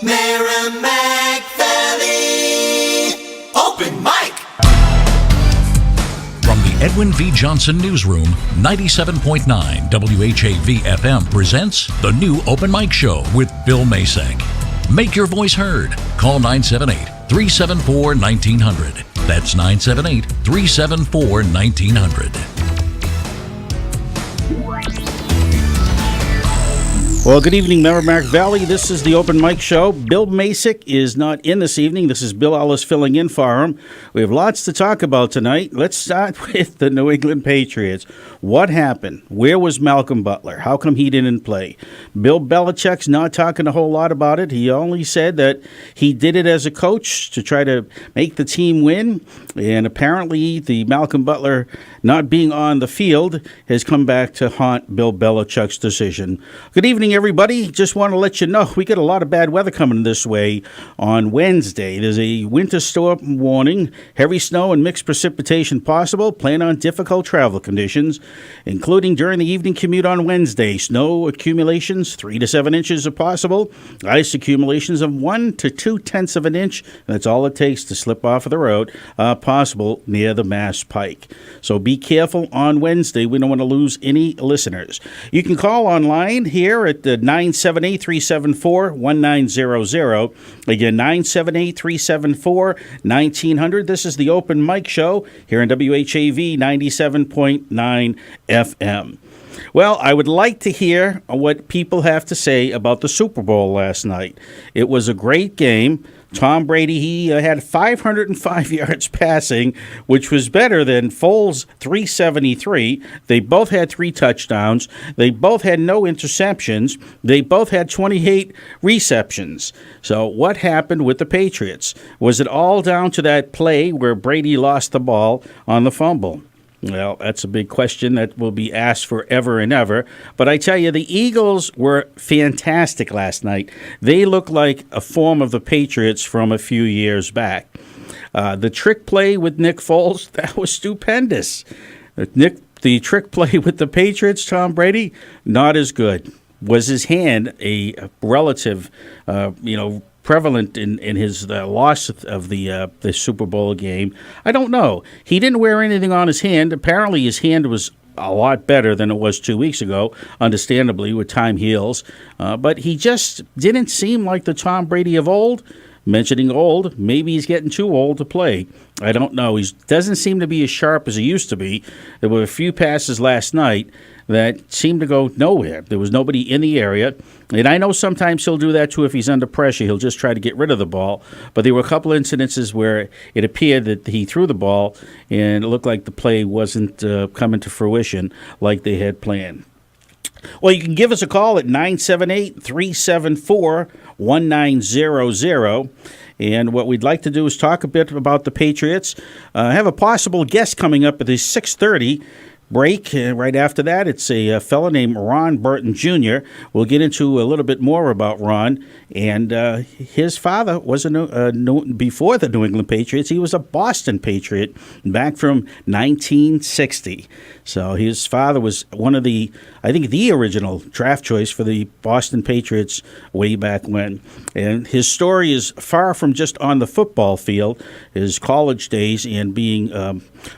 Merrimack Valley Open Mic. From the Edwin V. Johnson Newsroom, 97.9 WHAV FM presents the new Open Mic Show with Bill Masek. Make your voice heard. Call 978-374-1900. That's 978-374-1900. Well, good evening, Merrimack Valley. This is the Open Mic Show. Bill Masek is not in this evening. This is Bill Ellis filling in for him. We have lots to talk about tonight. Let's start with the New England Patriots. What happened? Where was Malcolm Butler? How come he didn't play? Bill Belichick's not talking a whole lot about it. He only said that he did it as a coach to try to make the team win. And apparently the Malcolm Butler not being on the field has come back to haunt Bill Belichick's decision. Good evening, everybody. Just want to let you know we get a lot of bad weather coming this way on Wednesday. There's a winter storm warning, heavy snow and mixed precipitation possible. Plan on difficult travel conditions, including during the evening commute on Wednesday. Snow accumulations 3 to 7 inches are possible. Ice accumulations of 1 to 2/10 of an inch. That's all it takes to slip off of the road. Possible near the Mass Pike. So be careful on Wednesday. We don't want to lose any listeners. You can call online here at 978-374-1900. Again, 978-374-1900. This is the Open Mic Show here on WHAV 97.9 FM. Well, I would like to hear what people have to say about the Super Bowl last night. It was a great game. Tom Brady, he had 505 yards passing, which was better than Foles' 373. They both had 3 touchdowns. They both had no interceptions. They both had 28 receptions. So what happened with the Patriots? Was it all down to that play where Brady lost the ball on the fumble? Well, that's a big question that will be asked forever and ever. But I tell you, the Eagles were fantastic last night. They look like a form of the Patriots from a few years back. The trick play with Nick Foles, that was stupendous. The trick play with the Patriots, Tom Brady, not as good. Was his hand a relative, prevalent in his loss of the Super Bowl game? I don't know. He didn't wear anything on his hand. Apparently his hand was a lot better than it was 2 weeks ago, understandably, with time heals. But he just didn't seem like the Tom Brady of old. Mentioning old, maybe he's getting too old to play. I don't know. He doesn't seem to be as sharp as he used to be. There were a few passes last night that seemed to go nowhere. There was nobody in the area. And I know sometimes he'll do that, too, if he's under pressure. He'll just try to get rid of the ball. But there were a couple incidences where it appeared that he threw the ball, and it looked like the play wasn't coming to fruition like they had planned. Well, you can give us a call at 978-374-1900. And what we'd like to do is talk a bit about the Patriots. I have a possible guest coming up at the 6:30 break. Right after that, it's a fellow named Ron Burton Jr. We'll get into a little bit more about Ron. And his father was before the New England Patriots. He was a Boston Patriot back from 1960. So his father was one of the original draft choice for the Boston Patriots way back when. And his story is far from just on the football field, his college days and being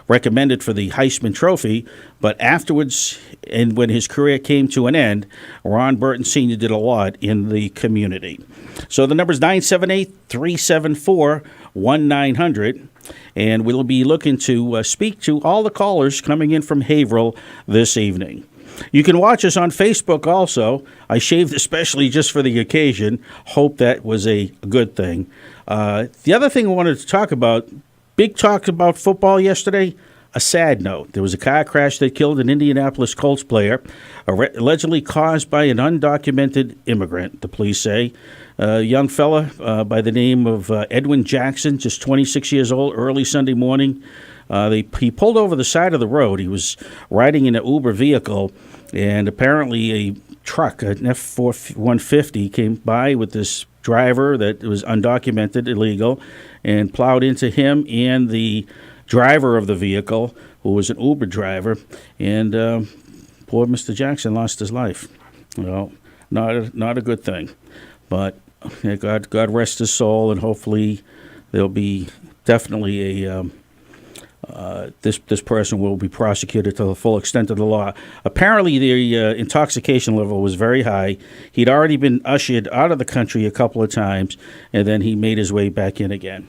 recommended for the Heisman Trophy. But afterwards, and when his career came to an end, Ron Burton Sr. did a lot in the community. So the number is 978-374-1900. And we'll be looking to speak to all the callers coming in from Haverhill this evening. You can watch us on Facebook also. I shaved especially just for the occasion. Hope that was a good thing. The other thing I wanted to talk about, big talk about football yesterday, a sad note. There was a car crash that killed an Indianapolis Colts player, allegedly caused by an undocumented immigrant, the police say. A young fella by the name of Edwin Jackson, just 26 years old, early Sunday morning. He pulled over the side of the road. He was riding in an Uber vehicle, and apparently a truck, an F-150, came by with this driver that was undocumented, illegal, and plowed into him and the driver of the vehicle, who was an Uber driver, and poor Mr. Jackson lost his life. Well, not a good thing. But Yeah, God rest his soul, and hopefully there'll be definitely a this person will be prosecuted to the full extent of the law. Apparently, the intoxication level was very high. He'd already been ushered out of the country a couple of times, and then he made his way back in again.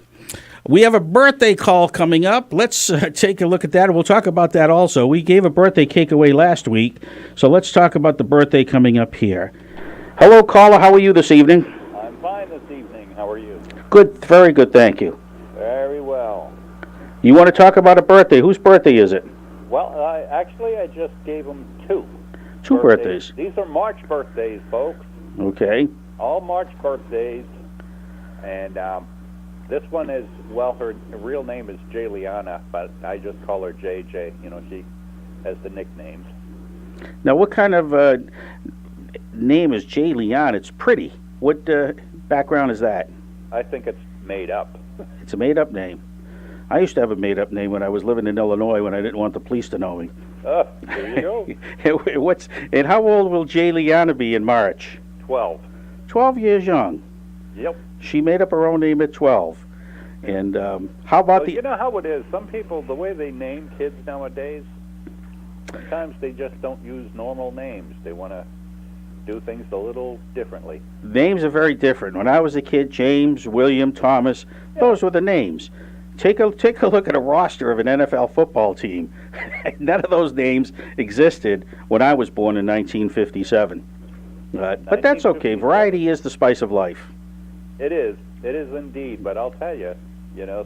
We have a birthday call coming up. Let's take a look at that, and we'll talk about that also. We gave a birthday cake away last week, so let's talk about the birthday coming up here. Hello, caller. How are you this evening? I'm fine this evening. How are you? Good. Very good, thank you. Very well. You want to talk about a birthday? Whose birthday is it? Well, I just gave them two. Two birthdays. These are March birthdays, folks. Okay. All March birthdays. And this one is, well, her real name is Jayliana, but I just call her JJ. You know, she has the nicknames. Now, what kind of name is Jayliana? It's pretty. What background is that? I think it's made up. It's a made-up name. I used to have a made-up name when I was living in Illinois when I didn't want the police to know me. Oh, there you go. And how old will Jayliana be in March? 12. 12 years young. Yep. She made up her own name at 12. And how about You know how it is. Some people, the way they name kids nowadays, sometimes they just don't use normal names. They want to do things a little differently. Names are very different. When I was a kid, James, William, Thomas, those were the names. Take a look at a roster of an NFL football team. None of those names existed when I was born in 1957. But that's okay. Variety is the spice of life. It is indeed. But I'll tell you,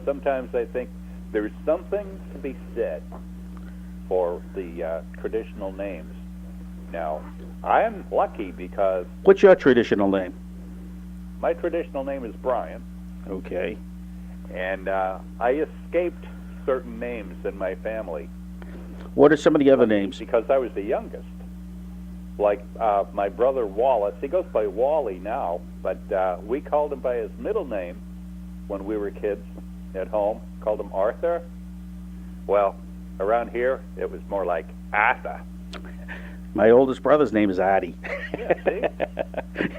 sometimes I think there's something to be said for the traditional names. Now, I'm lucky because What's your traditional name? my traditional name is Brian. Okay. And I escaped certain names in my family. What are some of the other names? Because I was the youngest. Like my brother Wallace, he goes by Wally now, but we called him by his middle name when we were kids at home, called him Arthur. Well, around here, it was more like Arthur. My oldest brother's name is Addie. Yeah, see?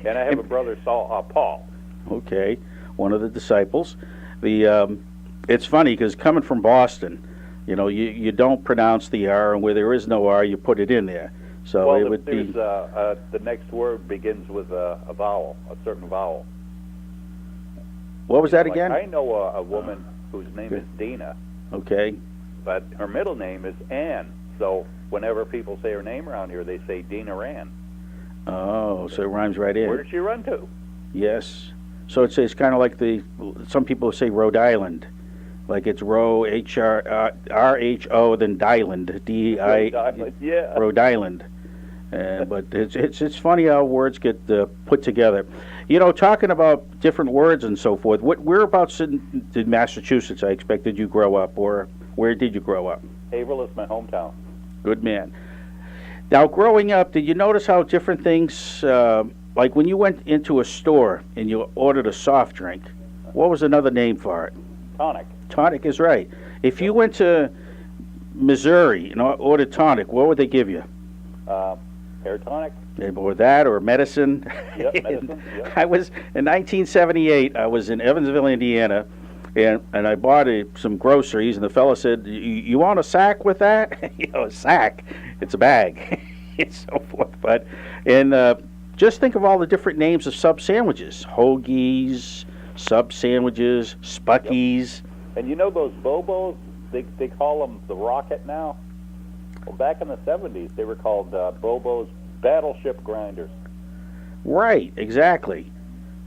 And I have a brother, Paul. Okay, one of the disciples. It's funny because coming from Boston, you don't pronounce the R, and where there is no R, you put it in there. So Well, it would be. the next word begins with a vowel, a certain vowel. What was that Like, again? I know a woman whose name is Dina, Okay. but her middle name is Ann. So whenever people say her name around here, they say Dina Ann. Oh, so it rhymes right in. Where did she run to? Yes. So it's kind of like some people say Rhode Island, like it's R-H-O, then Dyland, D-I, Rhode Island, yeah. Rhode Island. But it's funny how words get put together. Talking about different words and so forth. Whereabouts in Massachusetts I expected you grow up, or where did you grow up? Haverhill is my hometown. Good man. Now, growing up, did you notice how different things, like when you went into a store and you ordered a soft drink, what was another name for it? Tonic. Tonic is right. If you went to Missouri and ordered tonic, what would they give you? Hair tonic. Or that, or medicine. Yep, medicine. Yep. I was in 1978. I was in Evansville, Indiana, and I bought some groceries, and the fellow said, "You want a sack with that?" A sack. It's a bag, and so forth. Just think of all the different names of sub sandwiches: hoagies, sub sandwiches, Spuckies. Yep. And those Bobos? They call them the Rocket now. Well, back in the 70s, they were called Bobo's Battleship Grinders. Right, exactly.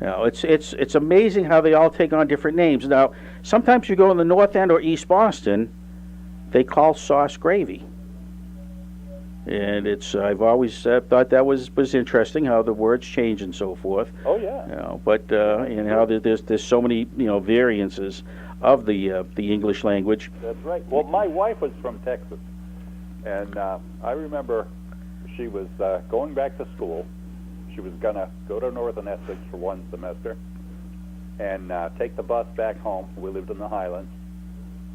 It's amazing how they all take on different names. Now, sometimes you go in the North End or East Boston, they call sauce gravy. And I've always thought that was interesting how the words change and so forth. Oh yeah. And how there's so many variances of the English language. That's right. Well, my wife was from Texas, and I remember she was going back to school. She was gonna go to Northern Essex for one semester and take the bus back home. We lived in the Highlands.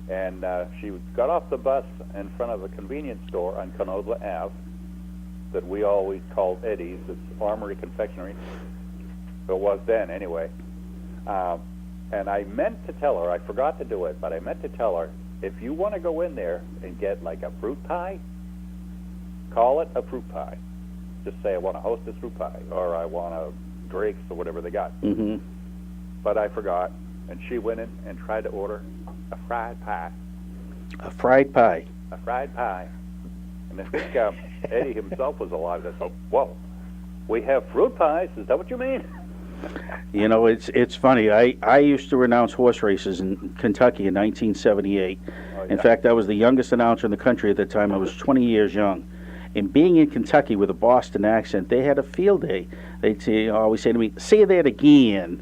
And she got off the bus in front of a convenience store on Canova Ave that we always called Eddie's. It's Armory Confectionery. It was then, anyway. And I meant to tell her, I forgot to do it, but I meant to tell her, if you want to go in there and get like a fruit pie, call it a fruit pie. Just say, I want a Hostess fruit pie, or I want a Drake's, or whatever they got. Mm-hmm. But I forgot, and she went in and tried to order a fried pie. A fried pie. A fried pie. And I think Eddie himself was alive. I thought, whoa, we have fruit pies? Is that what you mean? You know, it's funny. I used to announce horse races in Kentucky in 1978. Oh, yeah. In fact, I was the youngest announcer in the country at that time. I was 20 years young. And being in Kentucky with a Boston accent, they had a field day. They'd always say to me, "Say that again."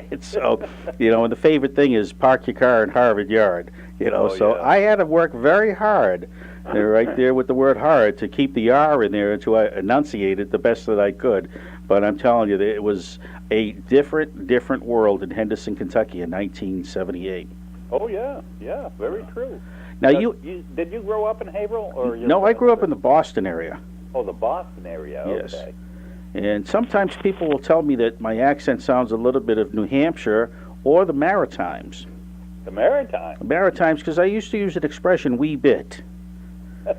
And so, and the favorite thing is park your car in Harvard Yard. So yeah. I had to work very hard, right there with the word hard, to keep the R in there until I enunciated the best that I could. But I'm telling you, it was a different world in Henderson, Kentucky in 1978. Oh, yeah, very true. Now, did you grow up in Haverhill? No, I grew up in the Boston area. Oh, the Boston area, Yes. Okay. And sometimes people will tell me that my accent sounds a little bit of New Hampshire or the Maritimes. The Maritime? The Maritimes, because I used to use an expression, wee bit.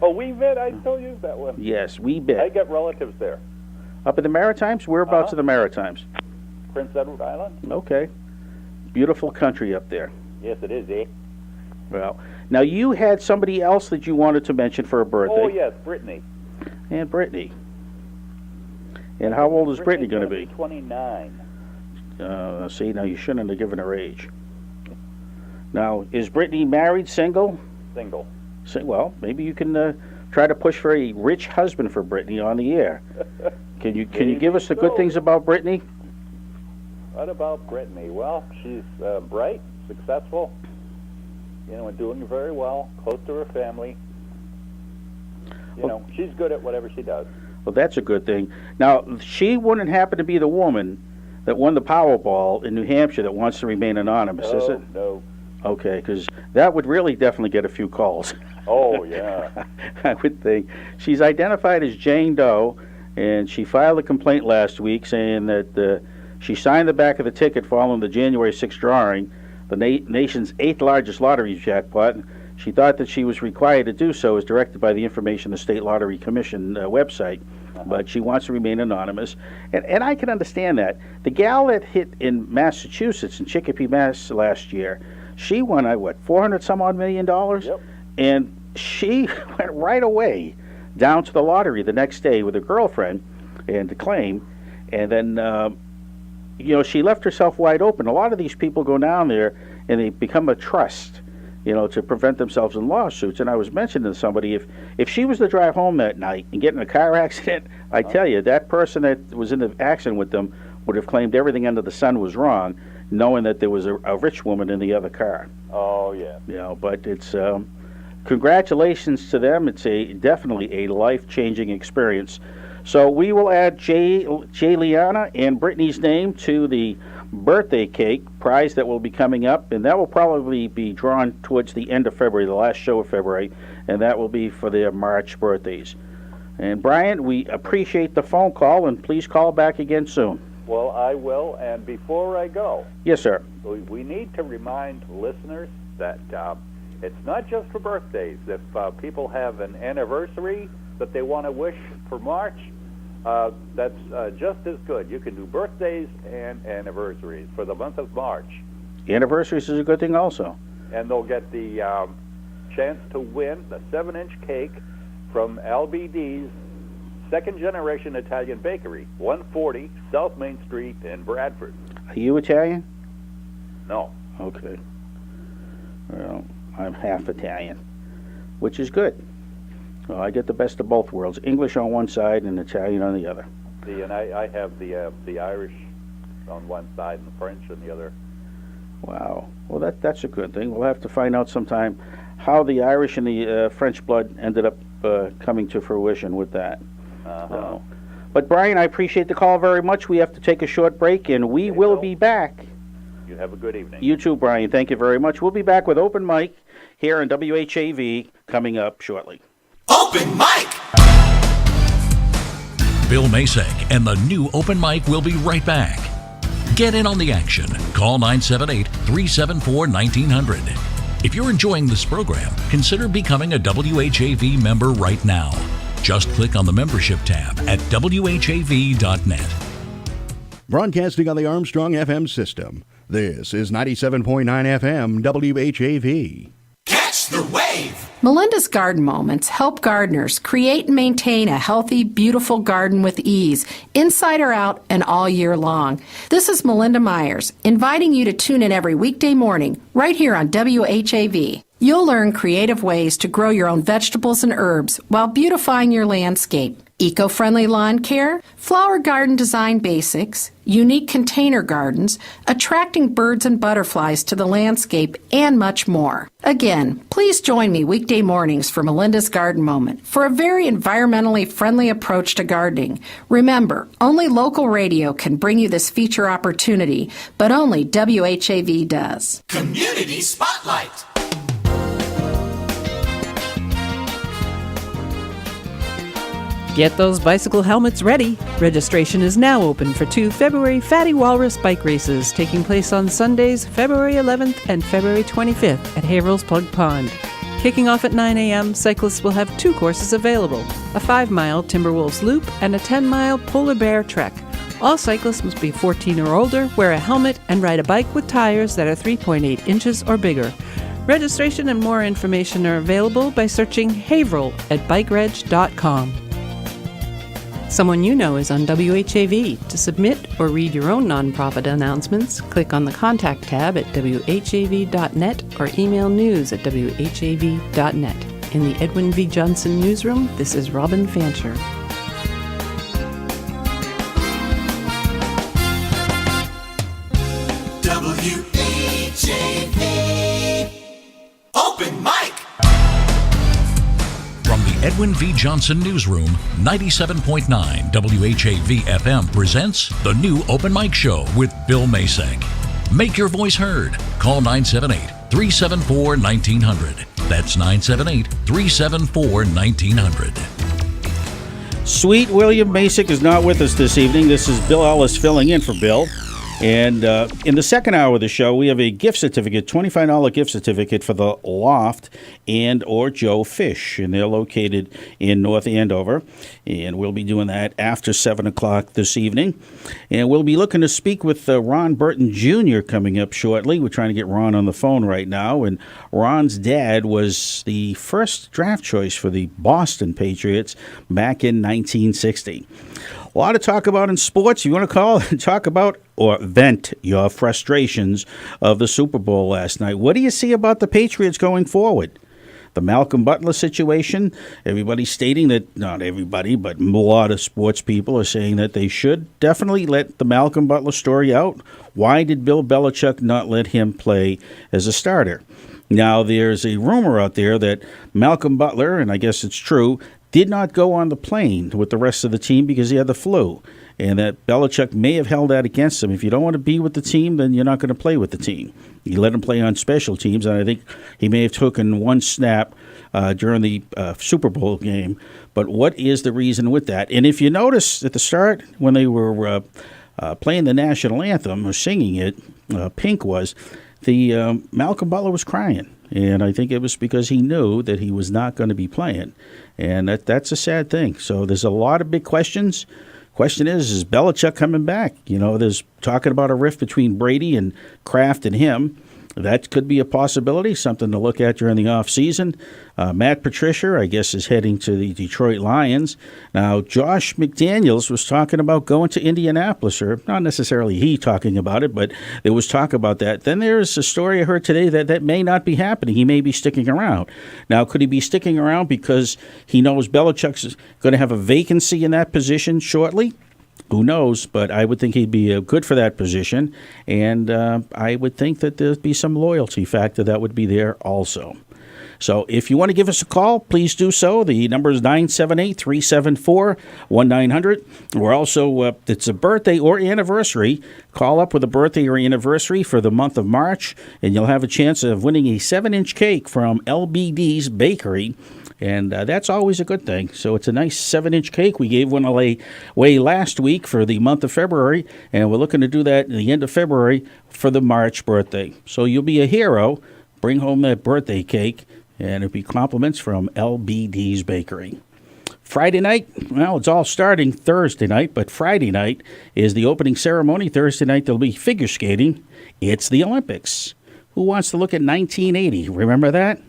A wee bit? I still use that one. Yes, wee bit. I got relatives there. Up in the Maritimes? Whereabouts in the Maritimes? Prince Edward Island? Okay. Beautiful country up there. Yes, it is, eh? Well, now you had somebody else that you wanted to mention for a birthday. Oh, yes, Brittany. And Brittany. And how old is Brittany going to be? 29. See, now you shouldn't have given her age. Now, is Brittany married, single? Single. Well, maybe you can try to push for a rich husband for Brittany on the air. Can you give us the good things about Brittany? What about Brittany? Well, she's bright, successful, and doing very well, close to her family. She's good at whatever she does. Well, that's a good thing. Now, she wouldn't happen to be the woman that won the Powerball in New Hampshire that wants to remain anonymous, is it? No. Okay, because that would really definitely get a few calls. Oh, yeah. I would think. She's identified as Jane Doe, and she filed a complaint last week saying that she signed the back of the ticket following the January 6th drawing, the nation's 8th largest lottery jackpot. She thought that she was required to do so as directed by the information the State Lottery Commission website, but she wants to remain anonymous. And I can understand that. The gal that hit in Massachusetts, in Chicopee, Mass. Last year, she won, $400-some-odd million? Yep. And she went right away down to the lottery the next day with her girlfriend and to claim. And then, she left herself wide open. A lot of these people go down there and they become a trust, to prevent themselves in lawsuits. And I was mentioning to somebody, if she was to drive home that night and get in a car accident, I tell you, that person that was in the accident with them would have claimed everything under the sun was wrong, knowing that there was a rich woman in the other car. Oh, yeah. But it's congratulations to them. It's definitely a life-changing experience. So we will add Jayliana and Brittany's name to the birthday cake prize that will be coming up, and that will probably be drawn towards the end of February, the last show of February, and that will be for their March birthdays. And Brian, we appreciate the phone call, and please call back again soon. Well, I will, and before I go, yes, sir. We need to remind listeners that it's not just for birthdays. If people have an anniversary that they want to wish for March, that's just as good. You can do birthdays and anniversaries for the month of March. Anniversaries is a good thing also. And they'll get the chance to win the 7-inch cake from LBD's second-generation Italian bakery, 140 South Main Street in Bradford. Are you Italian? No. Okay. Well, I'm half Italian, which is good. Well, I get the best of both worlds, English on one side and Italian on the other. And I have the Irish on one side and the French on the other. Wow. Well, that's a good thing. We'll have to find out sometime how the Irish and the French blood ended up coming to fruition with that. But, Brian, I appreciate the call very much. We have to take a short break, and we will be back. You have a good evening. You too, Brian. Thank you very much. We'll be back with Open Mic here on WHAV coming up shortly. Open Mic! Bill Masek and the new Open Mic will be right back. Get in on the action. Call 978-374-1900. If you're enjoying this program, consider becoming a WHAV member right now. Just click on the membership tab at WHAV.net. Broadcasting on the Armstrong FM system. This is 97.9 FM WHAV. Catch the wave. Melinda's Garden Moments help gardeners create and maintain a healthy, beautiful garden with ease, inside or out and all year long. This is Melinda Myers, inviting you to tune in every weekday morning right here on WHAV. You'll learn creative ways to grow your own vegetables and herbs while beautifying your landscape. Eco-friendly lawn care, flower garden design basics, unique container gardens, attracting birds and butterflies to the landscape, and much more. Again, please join me weekday mornings for Melinda's Garden Moment for a very environmentally friendly approach to gardening. Remember, only local radio can bring you this feature opportunity, but only WHAV does. Community Spotlight. Get those bicycle helmets ready. Registration is now open for 2 February Fatty Walrus bike races taking place on Sundays, February 11th and February 25th at Haverhill's Plug Pond. Kicking off at 9 a.m., cyclists will have 2 courses available, a 5-mile Timberwolves Loop and a 10-mile Polar Bear Trek. All cyclists must be 14 or older, wear a helmet, and ride a bike with tires that are 3.8 inches or bigger. Registration and more information are available by searching Haverhill at bikereg.com. Someone you know is on WHAV. To submit or read your own nonprofit announcements, click on the Contact tab at WHAV.net or email news@WHAV.net. In the Edwin V. Johnson newsroom, this is Robin Fancher. WHAV. Open mic. From the Edwin V. Johnson Newsroom, 97.9 WHAV FM presents the new Open Mic Show with Bill Masek. Make your voice heard. Call 978-374-1900. That's 978-374-1900. Sweet William Masek is not with us this evening. This is Bill Ellis filling in for Bill. And in the second hour of the show, we have a gift certificate, $25 gift certificate for the Loft and or Joe Fish. And they're located in North Andover. And we'll be doing that after 7 o'clock this evening. And we'll be looking to speak with Ron Burton Jr. coming up shortly. We're trying to get Ron on the phone right now. And Ron's dad was the first draft choice for the Boston Patriots back in 1960. A lot to talk about in sports. You want to call and talk about or vent your frustrations of the Super Bowl last night. What do you see about the Patriots going forward? The Malcolm Butler situation, everybody's stating that, not everybody, but a lot of sports people are saying that they should definitely let the Malcolm Butler story out. Why did Bill Belichick not let him play as a starter? Now, there's a rumor out there that Malcolm Butler, and I guess it's true, did not go on the plane with the rest of the team because he had the flu, and that Belichick may have held that against him. If you don't want to be with the team, then you're not going to play with the team. You let him play on special teams, and I think he may have taken one snap during the Super Bowl game. But what is the reason with that? And if you notice at the start when they were playing the national anthem or singing it, Pink was, the Malcolm Butler was crying. And I think it was because he knew that he was not going to be playing. And that's a sad thing. So there's a lot of big questions. Question is Belichick coming back? You know, there's talking about a rift between Brady and Kraft and him. That could be a possibility, something to look at during the offseason. Matt Patricia, I guess, is heading to the Detroit Lions. Now, Josh McDaniels was talking about going to Indianapolis, or not necessarily he talking about it, but there was talk about that. Then there's a story I heard today that may not be happening. He may be sticking around. Now, could he be sticking around because he knows Belichick's going to have a vacancy in that position shortly? Who knows, but I would think he'd be good for that position, and I would think that there'd be some loyalty factor that would be there also. So if you want to give us a call, please do so. The number is 978-374-1900. We're also, it's a birthday or anniversary. Call up with a birthday or anniversary for the month of March, and you'll have a chance of winning a 7-inch cake from LBD's Bakery. And that's always a good thing. So it's a nice 7-inch cake. We gave one away last week for the month of February, and we're looking to do that in the end of February for the March birthday. So you'll be a hero. Bring home that birthday cake, and it'll be compliments from LBD's Bakery. Friday night, well, it's all starting Thursday night, but Friday night is the opening ceremony. Thursday night, there'll be figure skating. It's the Olympics. Who wants to look at 1980? Remember that?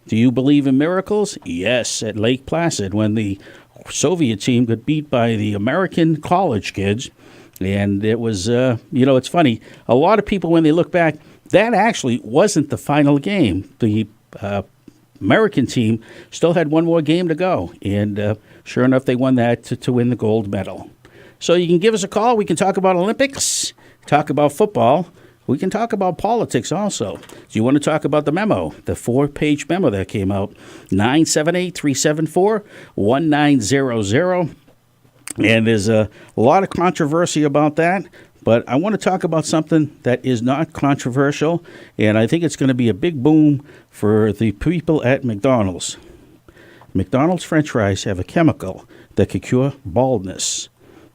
Do you believe in miracles? Yes, at Lake Placid, when the Soviet team got beat by the American college kids. And it was, it's funny. A lot of people, when they look back, that actually wasn't the final game. The American team still had one more game to go. And sure enough, they won that to win the gold medal. So you can give us a call. We can talk about Olympics, talk about football. We can talk about politics also. Do you want to talk about the memo, the 4-page memo that came out, 978-374-1900. And there's a lot of controversy about that. But I want to talk about something that is not controversial, and I think it's going to be a big boom for the people at McDonald's. McDonald's French fries have a chemical that could cure baldness.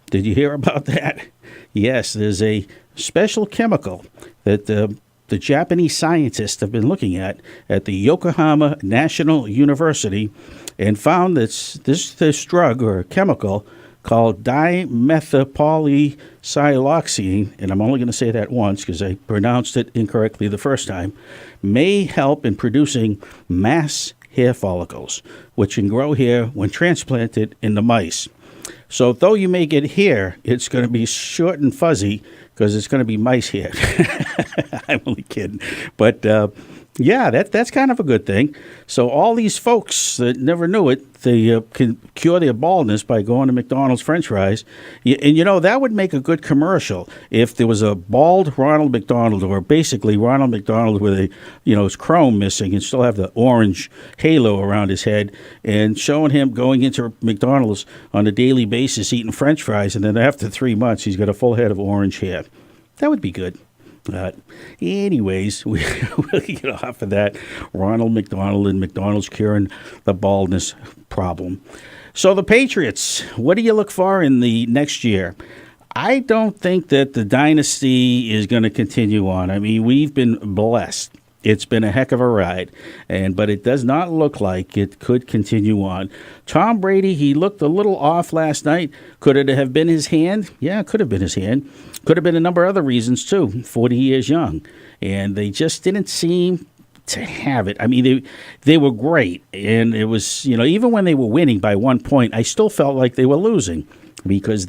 Did you hear about that? Yes, there's a special chemical that the Japanese scientists have been looking at the Yokohama National University and found that this drug or chemical called dimethylpolysiloxane, and I'm only going to say that once because I pronounced it incorrectly the first time, may help in producing mass hair follicles, which can grow hair when transplanted into mice. So though you may get hair, it's going to be short and fuzzy because it's going to be mice hair. I'm only kidding. But that's kind of a good thing. So all these folks that never knew it, they can cure their baldness by going to McDonald's French fries. And, that would make a good commercial if there was a bald Ronald McDonald, or basically Ronald McDonald with his chrome missing and still have the orange halo around his head, and showing him going into McDonald's on a daily basis eating French fries, and then after 3 months he's got a full head of orange hair. That would be good. Anyways, we'll get off of that. Ronald McDonald and McDonald's curing the baldness problem. So the Patriots, what do you look for in the next year? I don't think that the dynasty is going to continue on. I mean, we've been blessed. It's been a heck of a ride, but it does not look like it could continue on. Tom Brady, he looked a little off last night. Could it have been his hand? Yeah, it could have been his hand. Could have been a number of other reasons, too. 40 years young. And they just didn't seem to have it. I mean, they were great. And it was, even when they were winning by 1 point, I still felt like they were losing because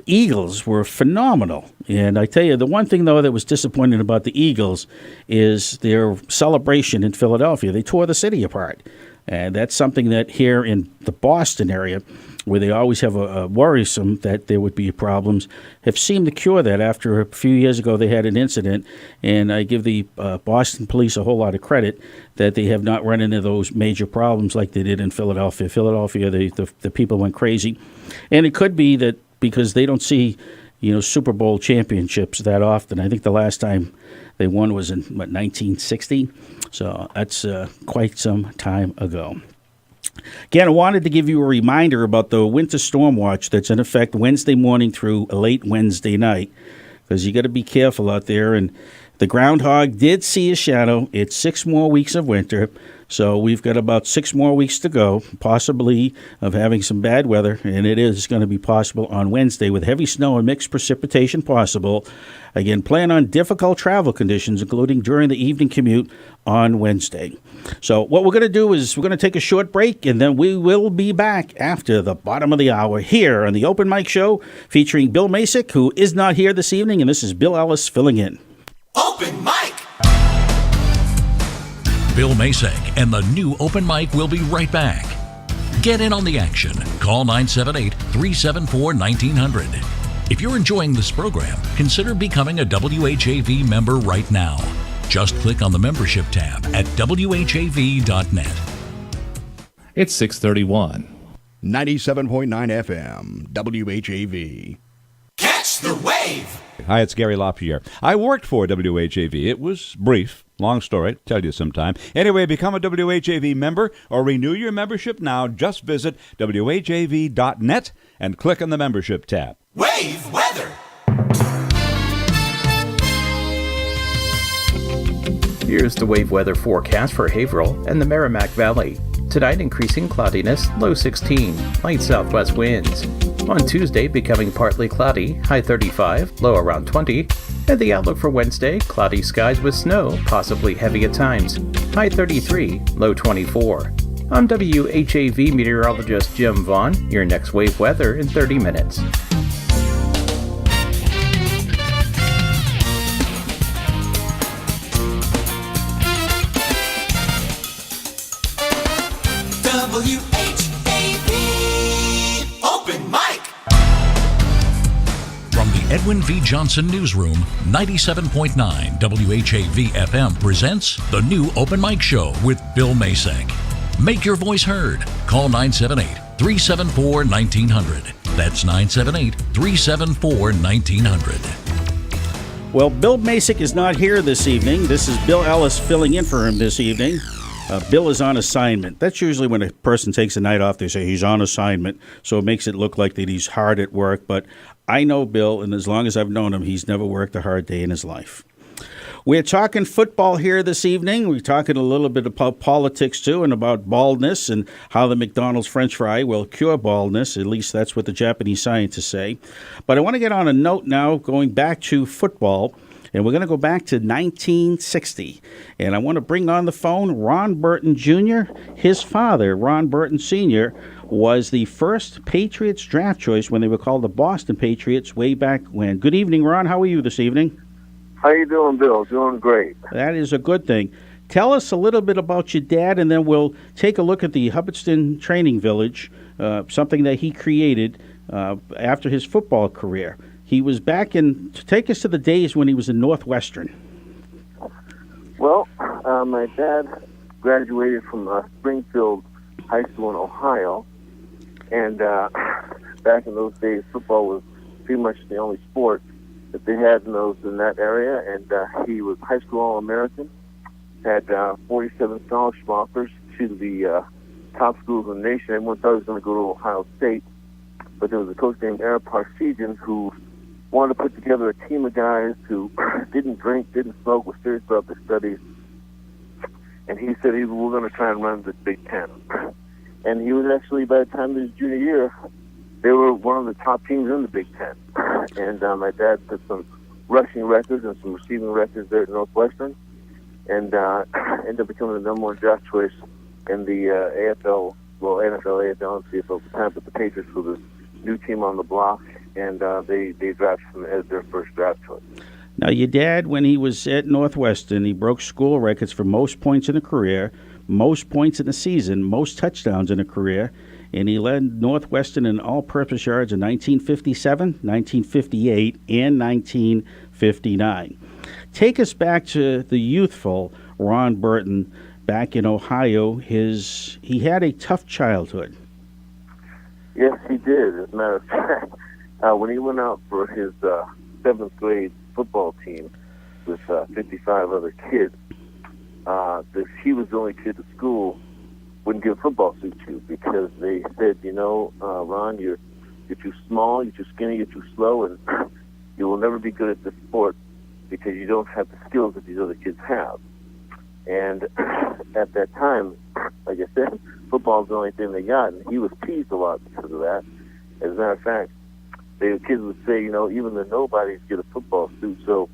Eagles were phenomenal. And I tell you, the one thing, though, that was disappointing about the Eagles is their celebration in Philadelphia. They tore the city apart. And that's something that here in the Boston area, where they always have a worrisome that there would be problems, have seemed to cure that. After a few years ago, they had an incident, and I give the Boston police a whole lot of credit that they have not run into those major problems like they did in Philadelphia. Philadelphia, the people went crazy. And it could be that because they don't see, Super Bowl championships that often. I think the last time they won was in, 1960? So that's quite some time ago. Again, I wanted to give you a reminder about the winter storm watch that's in effect Wednesday morning through late Wednesday night, because you got to be careful out there. And the groundhog did see a shadow. It's 6 more weeks of winter, so we've got about 6 more weeks to go, possibly of having some bad weather, and it is going to be possible on Wednesday with heavy snow and mixed precipitation possible. Again, plan on difficult travel conditions, including during the evening commute on Wednesday. So what we're going to do is we're going to take a short break, and then we will be back after the bottom of the hour here on the Open Mic Show featuring Bill Masick, who is not here this evening, and this is Bill Ellis filling in. Open mic. Bill Masick and the new Open Mic will be right back. Get in on the action. Call 978-374-1900. If you're enjoying this program, consider becoming a WHAV member right now. Just click on the membership tab at whav.net. It's 6:31. 97.9 FM, WHAV. Catch the wave. Hi, it's Gary LaPierre. I worked for WHAV. It was brief. Long story. Tell you sometime. Anyway, become a WHAV member or renew your membership now. Just visit WHAV.net and click on the membership tab. Wave weather. Here's the wave weather forecast for Haverhill and the Merrimack Valley. Tonight, increasing cloudiness, low 16, light southwest winds. On Tuesday, becoming partly cloudy, high 35, low around 20. And the outlook for Wednesday, cloudy skies with snow, possibly heavy at times, high 33, low 24. I'm WHAV meteorologist Jim Vaughn. Your next wave weather in 30 minutes. WHAV Open Mic. From the Edwin V. Johnson Newsroom, 97.9 WHAV FM presents the new Open Mic Show with Bill Masek. Make your voice heard. Call 978-374-1900. That's 978-374-1900. Well, Bill Masek is not here this evening. This is Bill Ellis filling in for him this evening. Bill is on assignment. That's usually when a person takes a night off, they say he's on assignment, so it makes it look like that he's hard at work. But I know Bill, and as long as I've known him, he's never worked a hard day in his life. We're talking football here this evening. We're talking a little bit about politics, too, and about baldness and how the McDonald's French fry will cure baldness. At least that's what the Japanese scientists say. But I want to get on a note now going back to football. And we're going to go back to 1960. And I want to bring on the phone Ron Burton Jr. His father, Ron Burton Sr., was the first Patriots draft choice when they were called the Boston Patriots way back when. Good evening, Ron. How are you this evening? How you doing, Bill? Doing great. That is a good thing. Tell us a little bit about your dad, and then we'll take a look at the Hubbardston Training Village, something that he created after his football career. He was back in, take us to the days when he was in Northwestern. Well, my dad graduated from Springfield High School in Ohio, and back in those days, football was pretty much the only sport that they had in that area, and he was high school All-American, had 47 scholarship offers to the top schools in the nation. Everyone thought he was going to go to Ohio State, but there was a coach named Eric Parsegian who wanted to put together a team of guys who didn't drink, didn't smoke, were serious about their studies. And he said we're going to try and run the Big Ten. And he was actually, by the time of his junior year, they were one of the top teams in the Big Ten. And my dad put some rushing records and some receiving records there at Northwestern, and ended up becoming the number one draft choice in the AFL, well, NFL, AFL, and CFL at the time, but the Patriots were the new team on the block, and they drafted him as their first draft choice. Now, your dad, when he was at Northwestern, he broke school records for most points in a career, most points in a season, most touchdowns in a career, and he led Northwestern in all-purpose yards in 1957, 1958, and 1959. Take us back to the youthful Ron Burton back in Ohio. He had a tough childhood. Yes, he did. As a matter of fact, when he went out for his 7th grade football team with 55 other kids, he was the only kid at school wouldn't give a football suit to, because they said, Ron, you're too small, you're too skinny, you're too slow, and you will never be good at this sport because you don't have the skills that these other kids have. And at that time, like I said, football's the only thing they got, and he was teased a lot because of that. As a matter of fact, the kids would say, even the nobodies get a football suit, so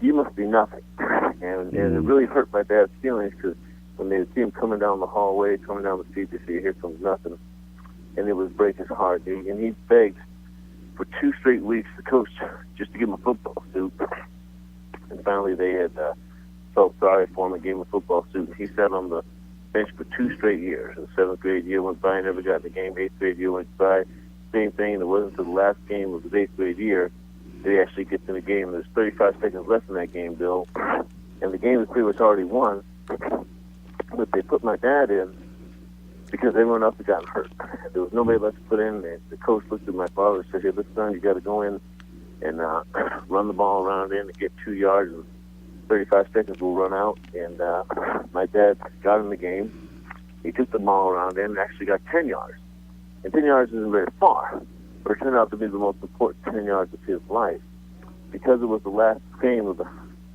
you must be nothing. And it really hurt my dad's feelings, because when they would see him coming down the hallway, coming down the street, they say, here comes nothing. And it would break his heart. And he begged for 2 straight weeks, the coach, just to give him a football suit. And finally they had felt sorry for him and gave him a football suit. And he sat on the bench for 2 straight years. The 7th grade year went by, never got in the game. 8th grade year went by, same thing. It wasn't until the last game of his 8th grade year that he actually gets in the game. There's 35 seconds left in that game, Bill. And the game was pretty much already won. But they put my dad in because everyone else had gotten hurt. There was nobody left to put in. The coach looked at my father and said, hey, listen, son, you got to go in and run the ball around in and get 2 yards and 35 seconds will run out, and my dad got in the game. He took the ball around and actually got 10 yards. And 10 yards isn't very far, but it turned out to be the most important 10 yards of his life. Because it was the last game of the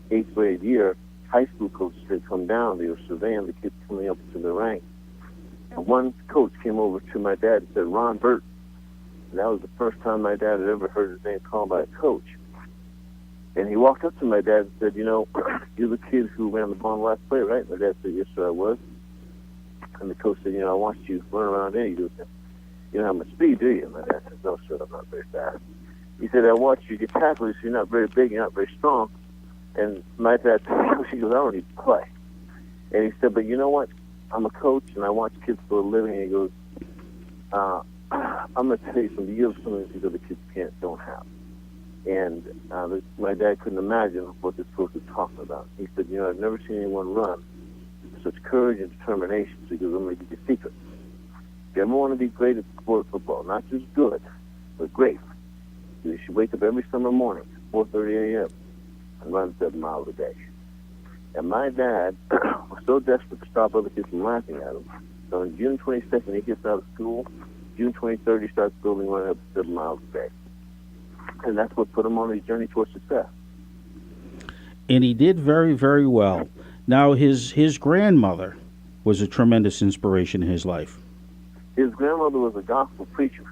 8th grade year, high school coaches had come down. They were surveying the kids coming up to the ranks. And one coach came over to my dad and said, Ron Burton. And that was the first time my dad had ever heard his name called by a coach. And he walked up to my dad and said, you know, you're the kid who ran the ball in the last play, right? My dad said, yes, sir, I was. And the coach said, you know, I watched you run around there. You don't have much speed, do you? And my dad said, no, sir, I'm not very fast. He said, I watched you get tackled, so you're not very big, you're not very strong. And my dad said, he goes, I don't need to play. And he said, but you know what? I'm a coach, and I watch kids for a living. And he goes, I'm going to tell you something. You have something these other kids don't have. And my dad couldn't imagine what this coach was talking about. He said, you know, I've never seen anyone run with such courage and determination. So he goes, I'm going to give you a secret. If you ever want to be great at sport of football, not just good, but great, you should wake up every summer morning, 4:30 a.m., and run 7 miles a day. And my dad was so desperate to stop other kids from laughing at him. So on June 22nd, he gets out of school. June 23rd, he starts building running up 7 miles a day. And that's what put him on his journey towards success. And he did very, very well. Now, his grandmother was a tremendous inspiration in his life. His grandmother was a gospel preacher.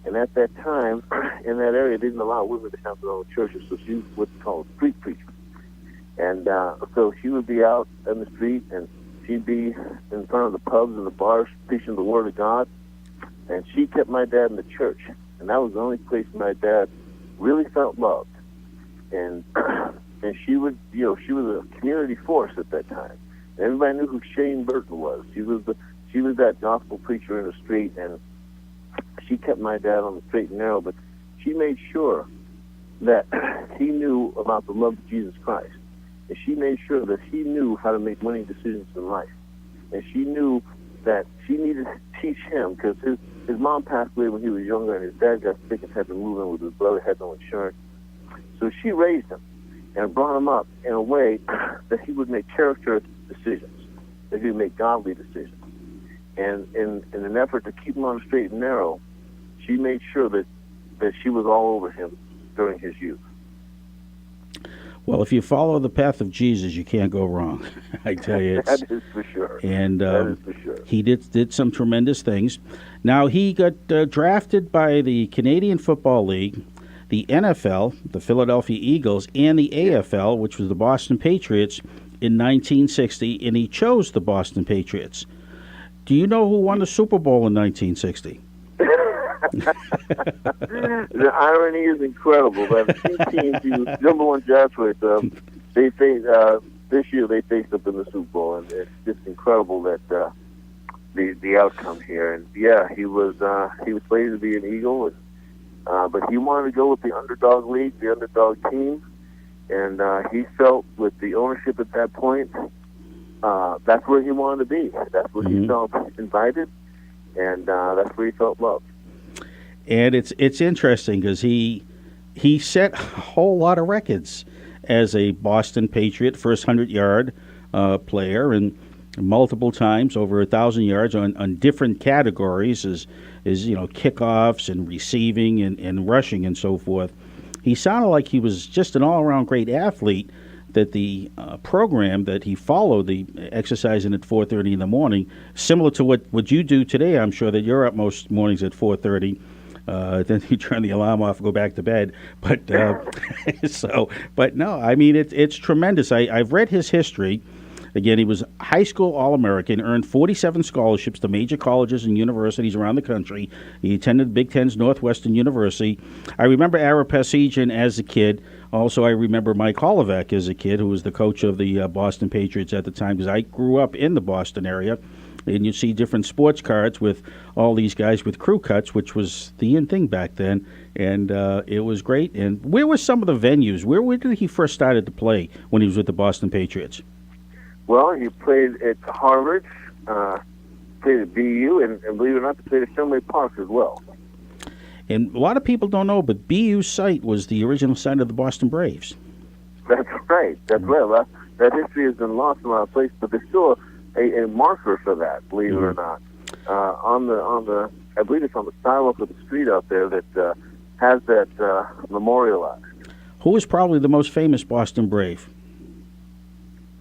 And at that time, in that area, they didn't allow women to have their own churches, so she was what's called a street preacher. And so she would be out in the street, and she'd be in front of the pubs and the bars preaching the Word of God. And she kept my dad in the church. And that was the only place my dad really felt loved. And she would, she was a community force at that time. And everybody knew who Shane Burton was. She was that gospel preacher in the street, and she kept my dad on the straight and narrow, but she made sure that he knew about the love of Jesus Christ. And she made sure that he knew how to make winning decisions in life. And she knew that she needed to teach him, because his mom passed away when he was younger, and his dad got sick and had to move in with his brother, had no insurance. So she raised him and brought him up in a way that he would make character decisions, that he would make godly decisions. And in an effort to keep him on the straight and narrow, she made sure that she was all over him during his youth. Well, if you follow the path of Jesus, you can't go wrong. I tell you, that is for sure. And that is for sure. He did some tremendous things. Now, he got drafted by the Canadian Football League, the NFL, the Philadelphia Eagles, and the AFL, which was the Boston Patriots, in 1960, and he chose the Boston Patriots. Do you know who won the Super Bowl in 1960? The irony is incredible. But the two teams he was number one draft with, they faced this year. They faced up in the Super Bowl, and it's just incredible that the outcome here. And yeah, he was slated to be an Eagle, but he wanted to go with the underdog league, the underdog team, and he felt with the ownership at that point, that's where he wanted to be. That's where he felt invited, and that's where he felt loved. And it's interesting because he set a whole lot of records as a Boston Patriot, first 100-yard player, and multiple times over 1,000 yards on different categories as kickoffs and receiving and rushing and so forth. He sounded like he was just an all-around great athlete. That the program that he followed, the exercising at 4:30 in the morning, similar to what you do today, I'm sure that you're up most mornings at 4:30. Then you turn the alarm off and go back to bed. But but no, I mean it's tremendous. I've read his history. Again, he was high school All-American, earned 47 scholarships to major colleges and universities around the country. He attended Big Ten's Northwestern University. I remember Ara Passigian as a kid. Also, I remember Mike Holovec as a kid, who was the coach of the Boston Patriots at the time, because I grew up in the Boston area. And you see different sports cards with all these guys with crew cuts, which was the in thing back then. And it was great. And where were some of the venues? Where did he first started to play when he was with the Boston Patriots? Well, he played at Harvard, played at BU, and believe it or not, he played at Fenway Park as well. And a lot of people don't know, but BU's site was the original site of the Boston Braves. That's right. That's right. Well, that history has been lost in a lot of places, but there's still a marker for that, believe it or not. On the, I believe it's on the sidewalk of the street out there that has that memorialized. Who is probably the most famous Boston Brave?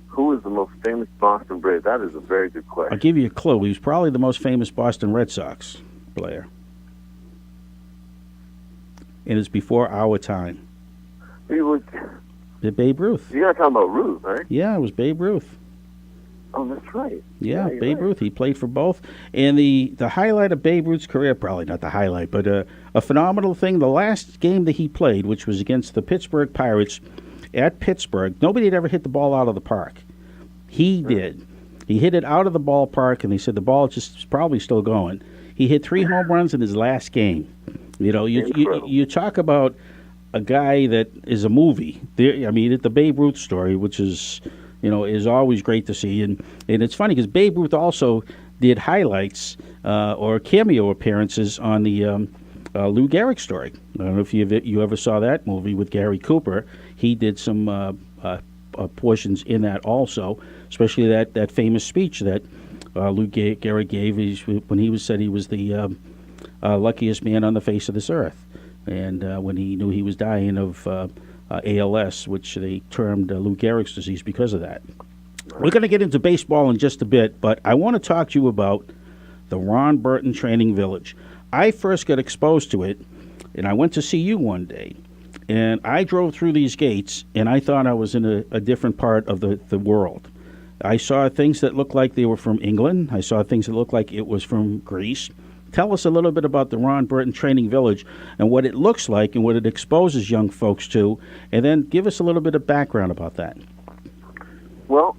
Who is the most famous Boston Brave? That is a very good question. I'll give you a clue. He was probably the most famous Boston Red Sox player. And it's before our time. He was... Babe Ruth. You're not talking about Ruth, right? Yeah, it was Babe Ruth. Oh, that's right. Yeah, you're Babe right. Ruth. He played for both. And the highlight of Babe Ruth's career, probably not the highlight, but a phenomenal thing, the last game that he played, which was against the Pittsburgh Pirates at Pittsburgh, nobody had ever hit the ball out of the park. He did. He hit it out of the ballpark, and they said the ball just is probably still going. He hit 3 home runs in his last game. You know, you talk about a guy that is a movie. I mean, the Babe Ruth story, which is, you know, is always great to see. And it's funny because Babe Ruth also did highlights or cameo appearances on the Lou Gehrig story. I don't know if you ever saw that movie with Gary Cooper. He did some portions in that also, especially that famous speech that Lou Gehrig gave when he said he was the luckiest man on the face of this earth. And when he knew he was dying of ALS, which they termed Lou Gehrig's disease because of that. We're going to get into baseball in just a bit, but I want to talk to you about the Ron Burton Training Village. I first got exposed to it, and I went to see you one day, and I drove through these gates, and I thought I was in a different part of the world. I saw things that looked like they were from England. I saw things that looked like it was from Greece. Tell us a little bit about the Ron Burton Training Village and what it looks like and what it exposes young folks to, and then give us a little bit of background about that. Well,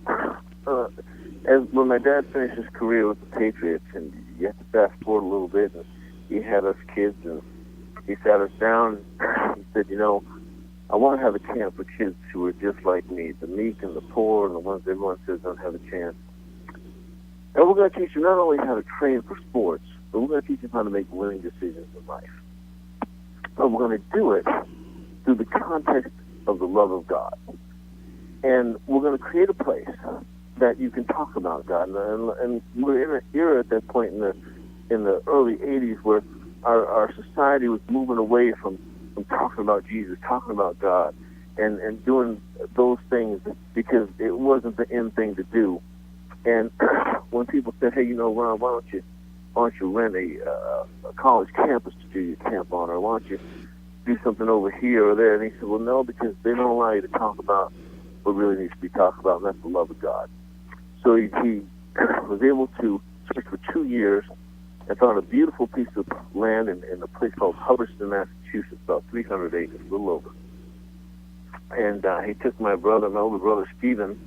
when my dad finished his career with the Patriots, and you have to fast forward a little bit, and he had us kids, and he sat us down, and he said, you know, I want to have a camp for kids who are just like me, the meek and the poor and the ones everyone says don't have a chance. And we're going to teach them not only how to train for sports, but we're going to teach them how to make winning decisions in life. But we're going to do it through the context of the love of God. And we're going to create a place that you can talk about God. And we're in an era at that point in the early 80s where our society was moving away from talking about Jesus, talking about God, and doing those things because it wasn't the end thing to do. And when people said, hey, you know, Ron, why don't you rent a college campus to do your camp on, or why don't you do something over here or there? And he said, well, no, because they don't allow you to talk about what really needs to be talked about, and that's the love of God. So he was able to search for 2 years and found a beautiful piece of land in a place called Hubbardston, Massachusetts, about 300 acres, a little over. And he took my older brother Stephen,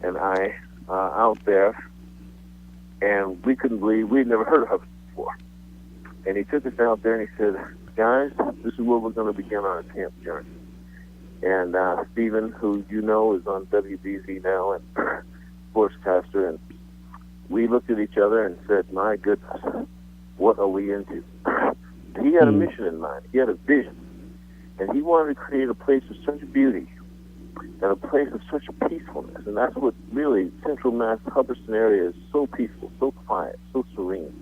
and I out there, and we couldn't believe, we'd never heard of Hubbardston before. And he took us out there and he said, guys, this is where we're going to begin our camp journey. And Stephen, who you know is on WBZ now and sportscaster, and we looked at each other and said, my goodness, what are we into? He had a mission in mind. He had a vision. And he wanted to create a place of such beauty and a place of such peacefulness. And that's what really Central Mass Hubbardston area is, so peaceful, so quiet, so serene.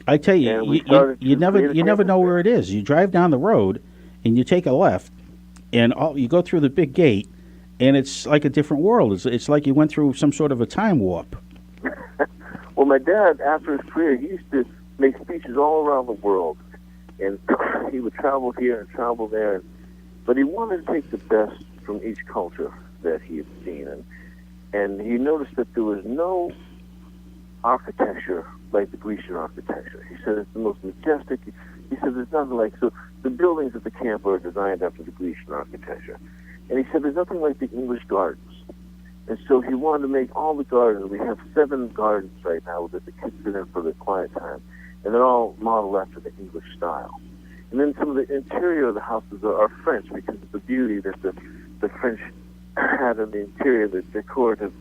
I tell you, you never know where it is. You drive down the road and you take a left, and you go through the big gate, and it's like a different world. It's like you went through some sort of a time warp. Well, my dad, after his career, he used to make speeches all around the world, and he would travel here and travel there, but he wanted to take the best from each culture that he had seen, and he noticed that there was no architecture like the Grecian architecture. He said it's the most majestic. He said there's nothing like, so the buildings at the camp are designed after the Grecian architecture. And he said there's nothing like the English gardens. And so he wanted to make all the gardens. We have 7 gardens right now that the kids sit in for their quiet time. And they're all modeled after the English style. And then some of the interior of the houses are French because of the beauty that the French had in the interior, the decorative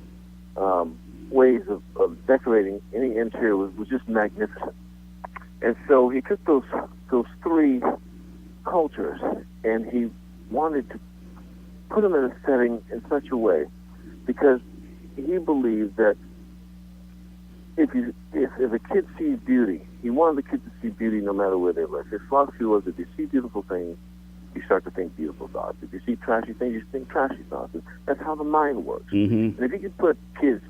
ways of decorating any interior was just magnificent. And so he took those 3 cultures, and he wanted to put him in a setting in such a way, because he believed that if a kid sees beauty, he wanted the kids to see beauty no matter where they live. His philosophy was, if you see beautiful things, you start to think beautiful thoughts. If you see trashy things, you think trashy thoughts. That's how the mind works. Mm-hmm. And if you could put kids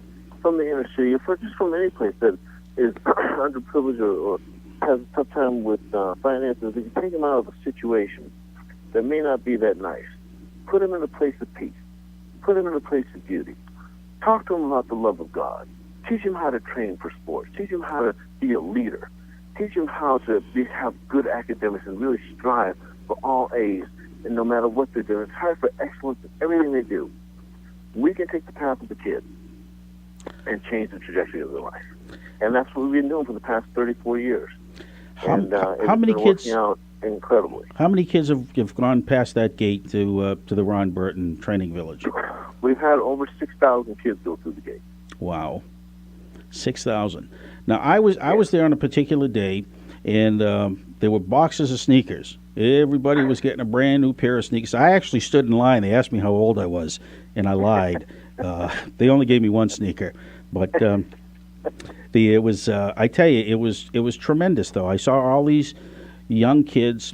from the inner city, or just from any place that is underprivileged or has a tough time with finances, if you take them out of a situation that may not be that nice, put them in a place of peace, put them in a place of beauty, talk to them about the love of God, teach them how to train for sports, teach them how to be a leader, teach them how to have good academics and really strive for all A's, and no matter what they're doing, strive for excellence in everything they do. We can take the path of the kids and change the trajectory of their life. And that's what we've been doing for the past 34 years. How It's many been kids? working out incredibly. How many kids have gone past that gate to the Ron Burton Training Village? We've had over 6,000 kids go through the gate. Wow, 6,000. Now I was there on a particular day, and there were boxes of sneakers. Everybody was getting a brand new pair of sneakers. I actually stood in line. They asked me how old I was, and I lied. They only gave me one sneaker, but it was. I tell you, it was tremendous. Though I saw all these young kids,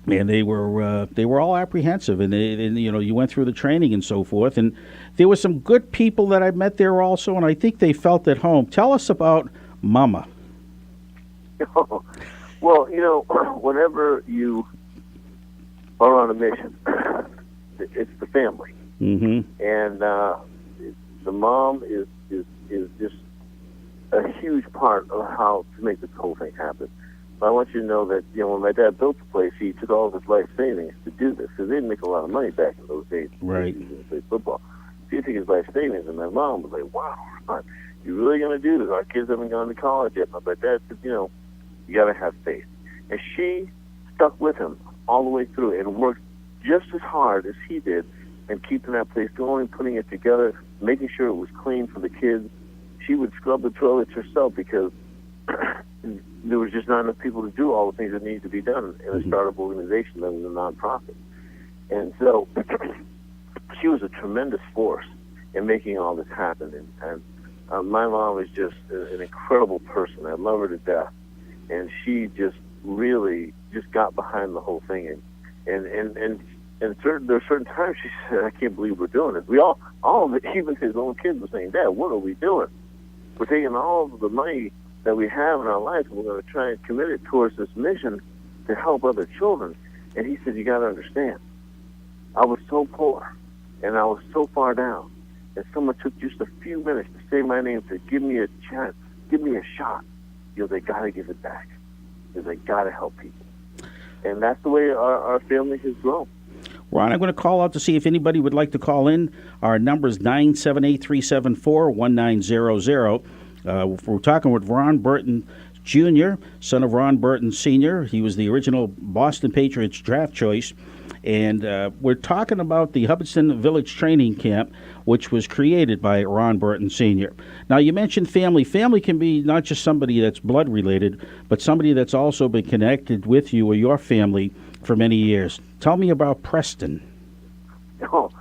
and they were all apprehensive, and you went through the training and so forth, and there were some good people that I met there also, and I think they felt at home. Tell us about Mama. Well, whenever you are on a mission, it's the family, and the mom is just a huge part of how to make this whole thing happen. But I want you to know that when my dad built the place, he took all of his life savings to do this, because they didn't make a lot of money back in those days. Right. To play football. So he took his life savings, and my mom was like, "Wow, Ron, you really going to do this? Our kids haven't gone to college yet." But my dad said, you got to have faith. And she stuck with him all the way through and worked just as hard as he did in keeping that place going, putting it together, making sure it was clean for the kids. She would scrub the toilets herself because there was just not enough people to do all the things that needed to be done in a startup organization that was a nonprofit. And so she was a tremendous force in making all this happen. And my mom was just an incredible person. I love her to death. And she just really just got behind the whole thing. And there were certain times she said, "I can't believe we're doing this." We all of it, even his own kids were saying, "Dad, what are we doing? We're taking all of the money that we have in our life, and we're going to try and commit it towards this mission to help other children." And he said, "You got to understand, I was so poor, and I was so far down, and someone took just a few minutes to say my name, to give me a chance, give me a shot. They got to give it back, because they got to help people." And that's the way our family has grown. Ron, I'm going to call out to see if anybody would like to call in. Our number is 978-374-1900. We're talking with Ron Burton Jr., son of Ron Burton Sr. He was the original Boston Patriots draft choice. And we're talking about the Hubbardston Village Training Camp, which was created by Ron Burton Sr. Now, you mentioned family. Family can be not just somebody that's blood-related, but somebody that's also been connected with you or your family for many years. Tell me about Preston. Oh,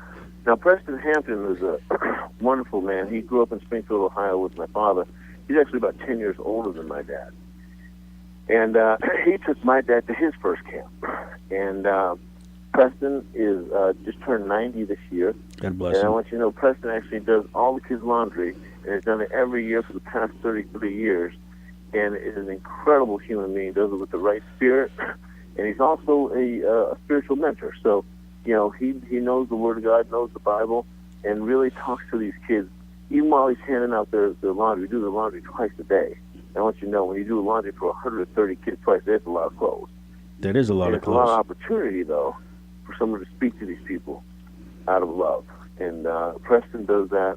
now Preston Hampton was a wonderful man. He grew up in Springfield, Ohio with my father. He's actually about 10 years older than my dad. And he took my dad to his first camp. And Preston is just turned 90 this year. God bless him. And I him. want you to know, Preston actually does all the kids' laundry, and has done it every year for the past 33 years. And is an incredible human being. Does it with the right spirit. And he's also a spiritual mentor. So, he knows the Word of God, knows the Bible, and really talks to these kids, even while he's handing out their laundry. We do the laundry twice a day. And I want you to know, when you do laundry for 130 kids twice a day, that's a lot of clothes. That is a lot of clothes. It's a lot of opportunity, though, for someone to speak to these people out of love. And Preston does that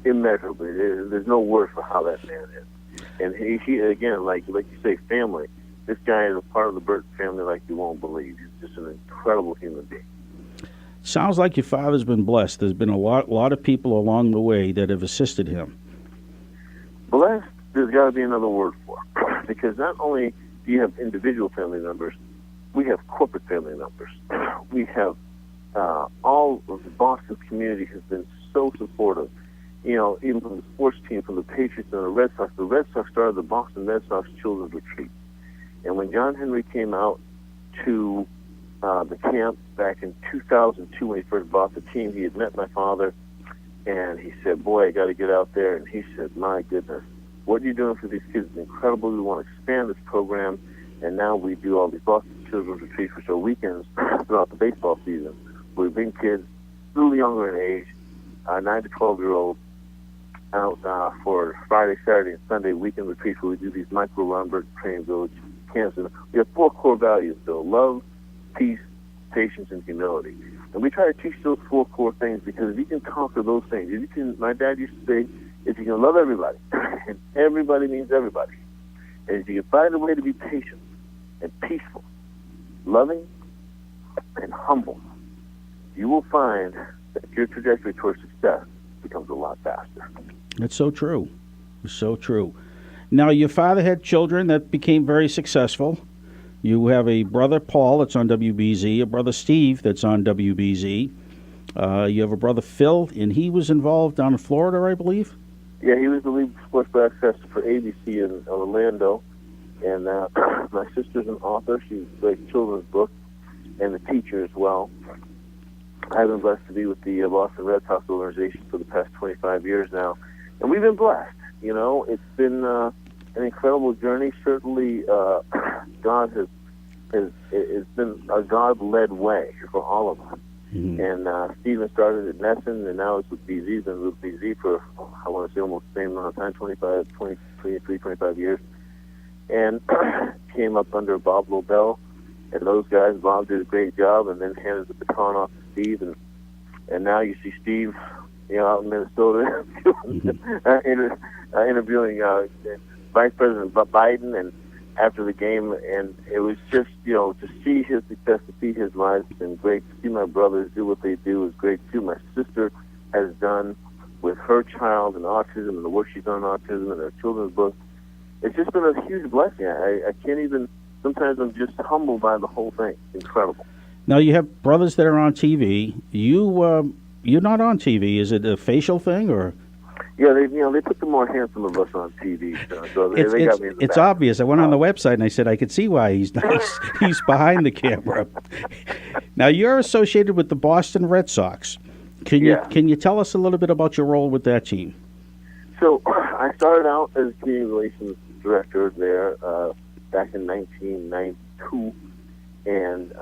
immeasurably. There's no word for how that man is. And he again, like you say, family. This guy is a part of the Burton family like you won't believe. He's just an incredible human being. Sounds like your father's been blessed. There's been a lot of people along the way that have assisted him. Blessed, there's got to be another word for it. Because not only do you have individual family members, we have corporate family members. We have all of the Boston community has been so supportive. You know, even from the sports team, from the Patriots and the Red Sox. The Red Sox started the Boston Red Sox Children's Retreat. And when John Henry came out to the camp back in 2002 when he first bought the team, he had met my father, and he said, boy, I got to get out there. And he said, my goodness, what you're doing for these kids is incredible. We want to expand this program. And now we do all these Boston Children's Retreats, which are weekends throughout the baseball season. We bring kids a little younger in age, 9 to 12-year-olds, out for Friday, Saturday, and Sunday weekend retreats where we do these micro Ron Burton Training Village camps. And we have 4 core values, though: love, peace, patience, and humility. And we try to teach those 4 core things because if you can conquer those things, if you can, my dad used to say, if you can love everybody, and everybody means everybody, and if you can find a way to be patient and peaceful, loving, and humble, you will find that your trajectory towards success becomes a lot faster. That's so true. It's so true. Now, your father had children that became very successful. You have a brother, Paul, that's on WBZ, a brother, Steve, that's on WBZ. You have a brother, Phil, and he was involved down in Florida, I believe? Yeah, he was the lead sports broadcaster for ABC in Orlando. And my sister's an author. She writes children's books and a teacher as well. I've been blessed to be with the Boston Red Sox organization for the past 25 years now. And we've been blessed. You know, it's been an incredible journey. Certainly, God has been a God-led way for all of us. Mm-hmm. And Stephen started at Nesson, and now it's with BZ. He's been with BZ for, I want to say, almost the same amount of time, 25 years. And came up under Bob Lobel and those guys. Bob did a great job, and then handed the baton off to Steve. And now you see Steve, you know, out in Minnesota interviewing Vice President Biden and after the game, and it was just, you know, to see his success, to see his life, has been great. To see my brothers do what they do is great too. My sister has done with her child and autism and the work she's done on autism and her children's book. It's just been a huge blessing. I can't even, sometimes I'm just humbled by the whole thing. Incredible. Now, you have brothers that are on TV. You're not on TV. Is it a facial thing, or? Yeah, they put the more handsome of us on TV. So they got me in the it's back. obvious. I went on the website and I said I could see why he's nice. He's behind the camera. Now, you're associated with the Boston Red Sox. Can you tell us a little bit about your role with that team? So I started out as community relations director there back in 1992, and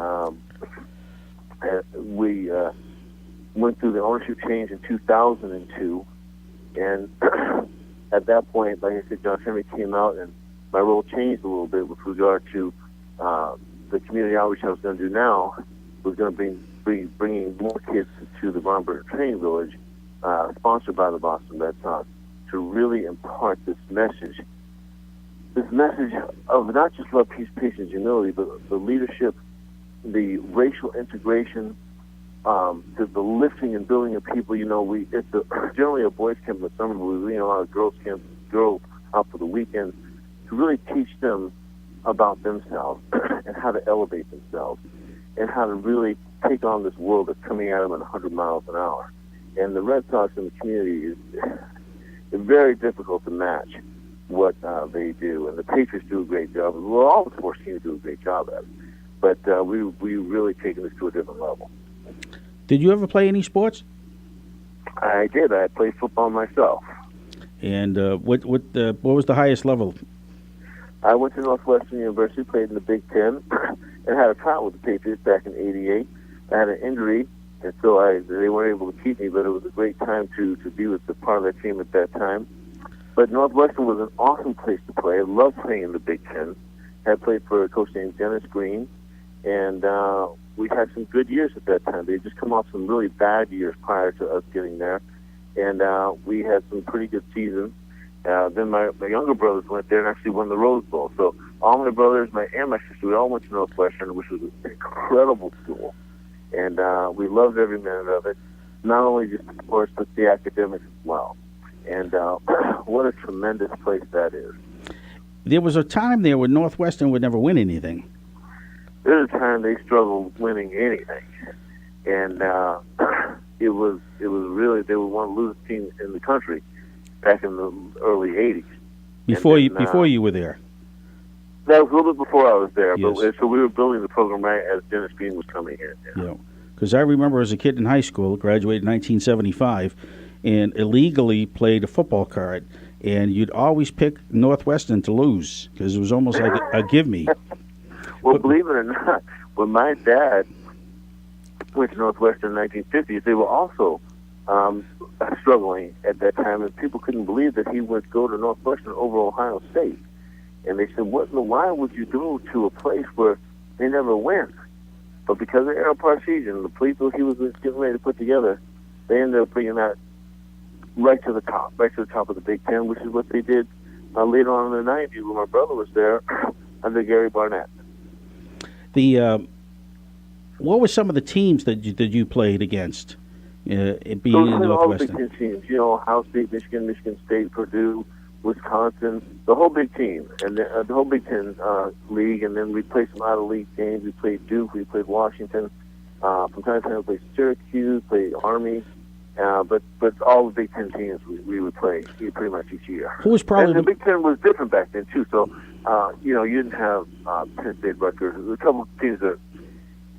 we went through the ownership change in 2002. And at that point, like I said, John Henry came out, and my role changed a little bit with regard to the community outreach I was going to do now. Was going to be bringing more kids to the Ron Burton Training Village, sponsored by the Boston Red Sox, to really impart this message of not just love, peace, patience, humility, but the leadership, the racial integration, the lifting and building of people. You know, it's generally a boys' camp in the summer, but we bring a lot of girls' out for the weekend to really teach them about themselves and how to elevate themselves and how to really take on this world that's coming at them at 100 miles an hour. And the Red Sox in the community is very difficult to match what they do. And the Patriots do a great job. Well, all the sports teams do a great job at it. But we really taken this to a different level. Did you ever play any sports? I did. I played football myself. And what was the highest level? I went to Northwestern University, played in the Big Ten, and had a tryout with the Patriots back in '88. I had an injury, and so they weren't able to keep me, but it was a great time to be with the part of that team at that time. But Northwestern was an awesome place to play. I loved playing in the Big Ten. I played for a coach named Dennis Green, and we had some good years at that time. They had just come off some really bad years prior to us getting there, and we had some pretty good seasons. Then my younger brothers went there and actually won the Rose Bowl. So all my brothers, and my sister, we all went to Northwestern, which was an incredible school. And we loved every minute of it, not only just the sports, but the academics as well. And what a tremendous place that is. There was a time there when Northwestern would never win anything. There was a time they struggled winning anything. and it was really, they were one of the losing teams in the country back in the early '80s. Before you were there. That was a little bit before I was there, Yes. but so we were building the program right as Dennis Green was coming in. Yeah, because I remember as a kid in high school, graduated in 1975, and illegally played a football card, and you'd always pick Northwestern to lose because it was almost like a give me. Well, believe it or not, when my dad went to Northwestern in the 1950s, they were also struggling at that time, and people couldn't believe that he would go to Northwestern over Ohio State. And they said, why would you go to a place where they never win? But because of Errol Parseghian, the people he was getting ready to put together, they ended up bringing that right to the top of the Big Ten, which is what they did later on in the 90s when my brother was there under Gary Barnett. What were some of the teams that you played against? Being So in all the Big Northwestern. Ten teams, Ohio State, Michigan State, Purdue, Wisconsin, the whole Big Team, and the whole Big Ten league, and then we played some out-of-league games. We played Duke, we played Washington. From time to time, we played Syracuse, played Army, but all the Big Ten teams we would play pretty much each year. Who was probably and the Big Ten was different back then too. So you didn't have Penn State, Rutgers. There were a couple of teams that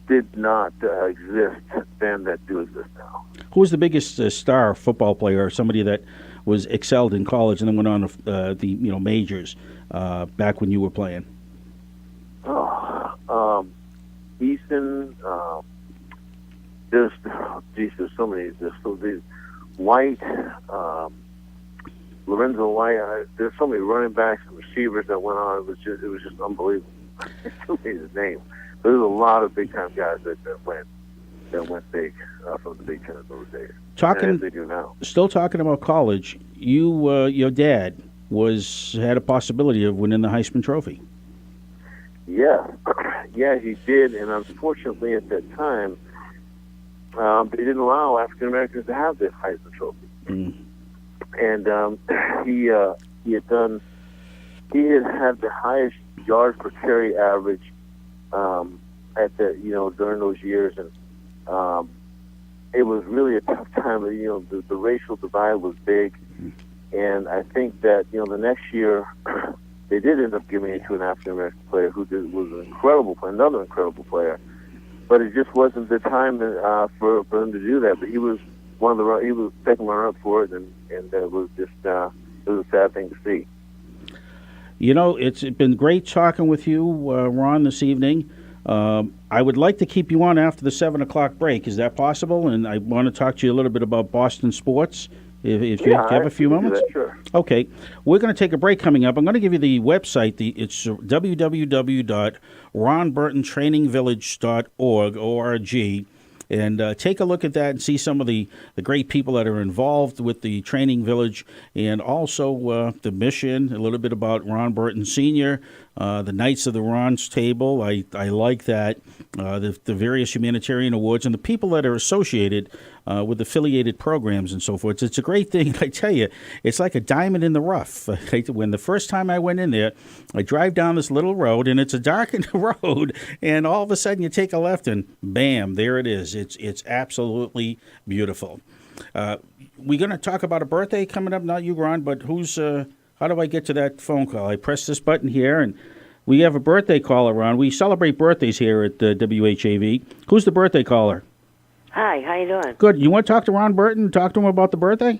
did not exist then that do exist now. Who was the biggest star football player, or somebody that was excelled in college and then went on to the majors back when you were playing? Easton. There's so many. There's White, Lorenzo White. There's so many running backs and receivers that went on. It was just unbelievable. Who made his name? There's a lot of big time guys that went big from the Big Ten in those days. As they do now. Still talking about college. Your dad had a possibility of winning the Heisman Trophy. Yeah, he did, and unfortunately at that time, they didn't allow African Americans to have the Heisman Trophy. And he had the highest yards per carry average at during those years, and it was really a tough time. The racial divide was big, and I think that the next year they did end up giving it to an African American player who was another incredible player. But it just wasn't the time for him to do that. But he was he was second runner up for it, and it was just it was a sad thing to see. It's been great talking with you, Ron, this evening. I would like to keep you on after the 7 o'clock break. Is that possible? And I want to talk to you a little bit about Boston sports. If you have a few moments? That, sure. Okay. We're going to take a break coming up. I'm going to give you the website. It's www.ronburtontrainingvillage.org, and take a look at that and see some of the great people that are involved with the Training Village, and also the mission, a little bit about Ron Burton Sr., the Knights of the Ron's Table. I like that. The various humanitarian awards and the people that are associated with affiliated programs and so forth. It's a great thing. I tell you, it's like a diamond in the rough. When the first time I went in there, I drive down this little road, and it's a darkened road, and all of a sudden you take a left, and bam, there it is. It's absolutely beautiful. We're going to talk about a birthday coming up, not you, Ron, but how do I get to that phone call? I press this button here, and we have a birthday caller, Ron. We celebrate birthdays here at WHAV. Who's the birthday caller? Hi, how you doing? Good. You want to talk to Ron Burton and talk to him about the birthday?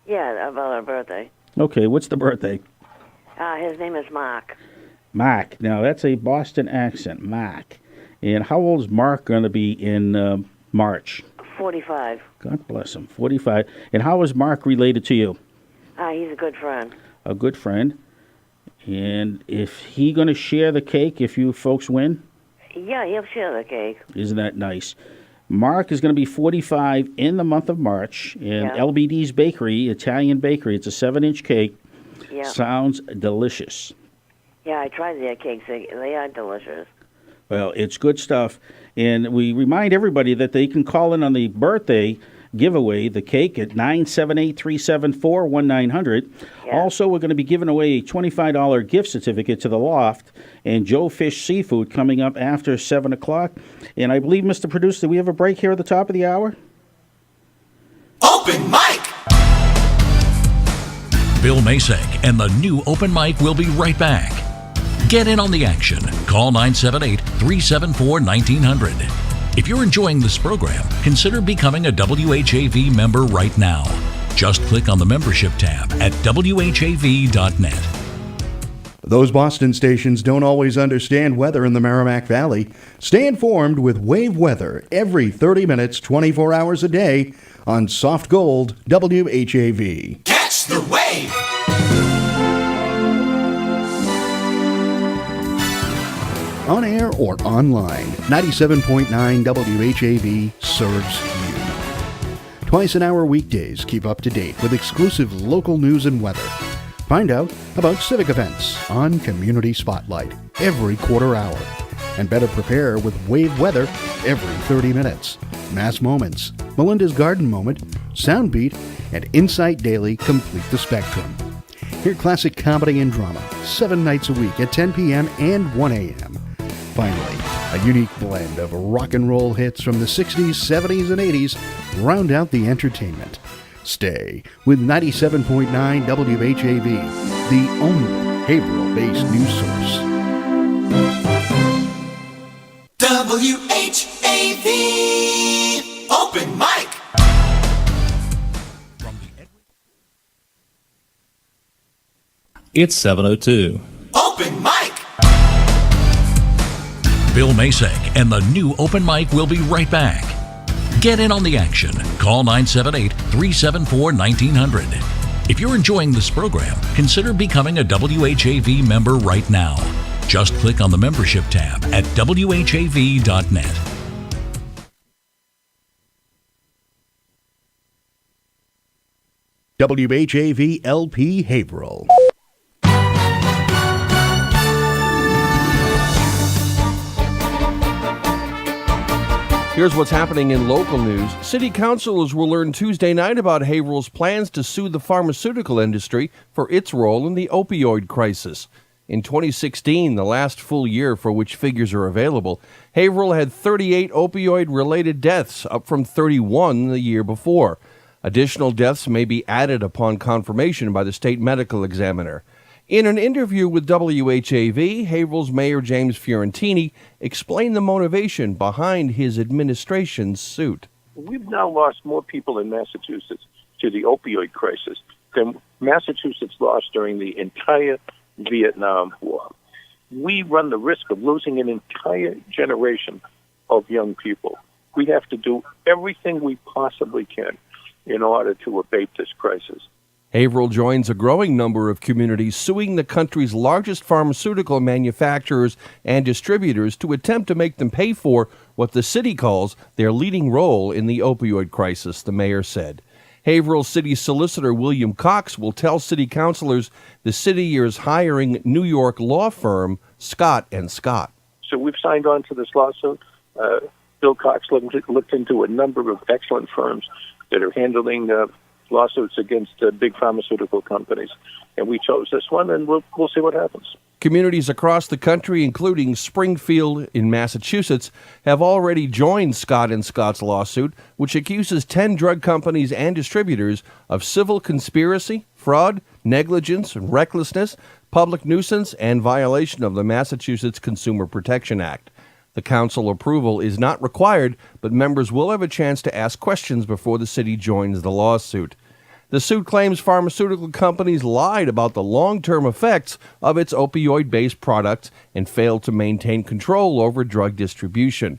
Yeah, about our birthday. Okay, what's the birthday? His name is Mark. Mark. Now, that's a Boston accent, Mark. And how old is Mark going to be in March? 45. God bless him. 45. And how is Mark related to you? He's a good friend. A good friend. And if he going to share the cake if you folks win? Yeah, he'll share the cake. Isn't that nice? Mark is going to be 45 in the month of March, and LBD's Bakery, Italian Bakery, it's a 7-inch cake. Yeah. Sounds delicious. Yeah, I tried their cakes. They are delicious. Well, it's good stuff. And we remind everybody that they can call in on the birthday giveaway, the cake, at 978-374-1900. Yeah. Also, we're going to be giving away a $25 gift certificate to the Loft and Joe Fish Seafood coming up after 7 o'clock. And I believe, Mr. Producer, do we have a break here at the top of the hour? Open mic. Bill Masek and the new Open Mic will be right back. Get in on the action. Call 978-374-1900. If you're enjoying this program, consider becoming a WHAV member right now. Just click on the membership tab at WHAV.net. Those Boston stations don't always understand weather in the Merrimack Valley. Stay informed with WAVE weather every 30 minutes, 24 hours a day on Soft Gold WHAV. Catch the wave. On air or online, 97.9 WHAV serves you. Twice an hour weekdays, keep up to date with exclusive local news and weather. Find out about civic events on Community Spotlight every quarter hour. And better prepare with WAVE weather every 30 minutes. Mass Moments, Melinda's Garden Moment, Soundbeat, and Insight Daily complete the spectrum. Hear classic comedy and drama 7 nights a week at 10 p.m. and 1 a.m. Finally, a unique blend of rock and roll hits from the 60s, 70s, and 80s round out the entertainment. Stay with 97.9 WHAV, the only behavioral-based news source. WHAV. Open mic. It's 7:02. Open mic. Bill Masek and the new Open Mic will be right back. Get in on the action. Call 978-374-1900. If you're enjoying this program, consider becoming a WHAV member right now. Just click on the membership tab at WHAV.net. WHAV LP Haverhill. Here's what's happening in local news. City councilors will learn Tuesday night about Haverhill's plans to sue the pharmaceutical industry for its role in the opioid crisis. In 2016, the last full year for which figures are available, Haverhill had 38 opioid-related deaths, up from 31 the year before. Additional deaths may be added upon confirmation by the state medical examiner. In an interview with WHAV, Haverhill's Mayor James Fiorentini explained the motivation behind his administration's suit. We've now lost more people in Massachusetts to the opioid crisis than Massachusetts lost during the entire Vietnam War. We run the risk of losing an entire generation of young people. We have to do everything we possibly can in order to abate this crisis. Haverhill joins a growing number of communities suing the country's largest pharmaceutical manufacturers and distributors to attempt to make them pay for what the city calls their leading role in the opioid crisis, the mayor said. Haverhill City Solicitor William Cox will tell city councilors the city is hiring New York law firm Scott & Scott. So we've signed on to this lawsuit. Bill Cox looked into a number of excellent firms that are handling lawsuits against big pharmaceutical companies. And we chose this one, and we'll see what happens. Communities across the country, including Springfield in Massachusetts, have already joined Scott & Scott's lawsuit, which accuses 10 drug companies and distributors of civil conspiracy, fraud, negligence, recklessness, public nuisance, and violation of the Massachusetts Consumer Protection Act. The council approval is not required, but members will have a chance to ask questions before the city joins the lawsuit. The suit claims pharmaceutical companies lied about the long-term effects of its opioid-based products and failed to maintain control over drug distribution.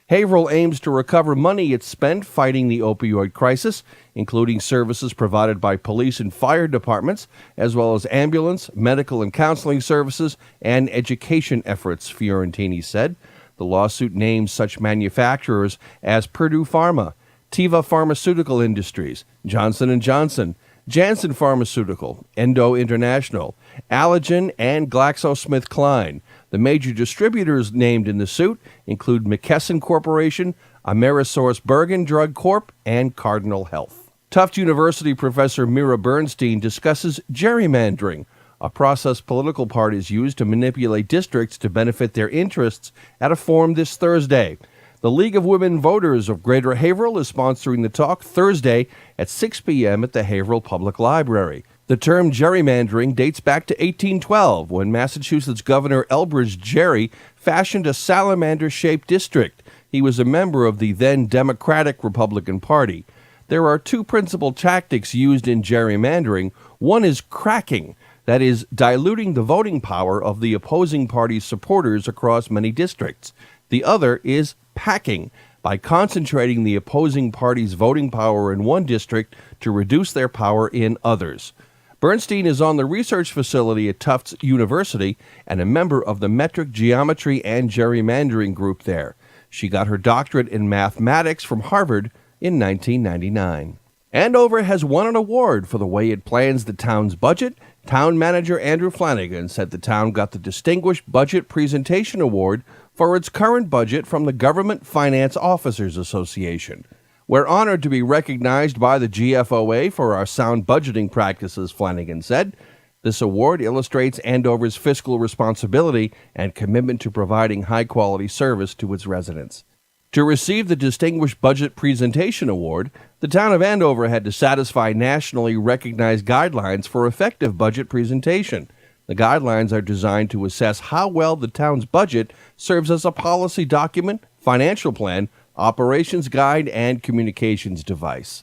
Haverhill aims to recover money it spent fighting the opioid crisis, including services provided by police and fire departments, as well as ambulance, medical and counseling services, and education efforts, Fiorentini said. The lawsuit names such manufacturers as Purdue Pharma, Teva Pharmaceutical Industries, Johnson & Johnson, Janssen Pharmaceutical, Endo International, Allergan, and GlaxoSmithKline. The major distributors named in the suit include McKesson Corporation, AmerisourceBergen Drug Corp., and Cardinal Health. Tufts University professor Mira Bernstein discusses gerrymandering, a process political parties use to manipulate districts to benefit their interests, at a forum this Thursday. The League of Women Voters of Greater Haverhill is sponsoring the talk Thursday at 6 p.m. at the Haverhill Public Library. The term gerrymandering dates back to 1812, when Massachusetts Governor Elbridge Gerry fashioned a salamander-shaped district. He was a member of the then Democratic Republican Party. There are two principal tactics used in gerrymandering. One is cracking, that is, diluting the voting power of the opposing party's supporters across many districts. The other is packing, by concentrating the opposing party's voting power in one district to reduce their power in others. Bernstein is on the research facility at Tufts University and a member of the Metric Geometry and Gerrymandering group there. She got her doctorate in mathematics from Harvard in 1999. Andover has won an award for the way it plans the town's budget. Town manager Andrew Flanagan said the town got the Distinguished Budget Presentation Award for its current budget from the Government Finance Officers Association. We're honored to be recognized by the GFOA for our sound budgeting practices, Flanagan said. This award illustrates Andover's fiscal responsibility and commitment to providing high-quality service to its residents. To receive the Distinguished Budget Presentation Award, the town of Andover had to satisfy nationally recognized guidelines for effective budget presentation. The guidelines are designed to assess how well the town's budget serves as a policy document, financial plan, operations guide, and communications device.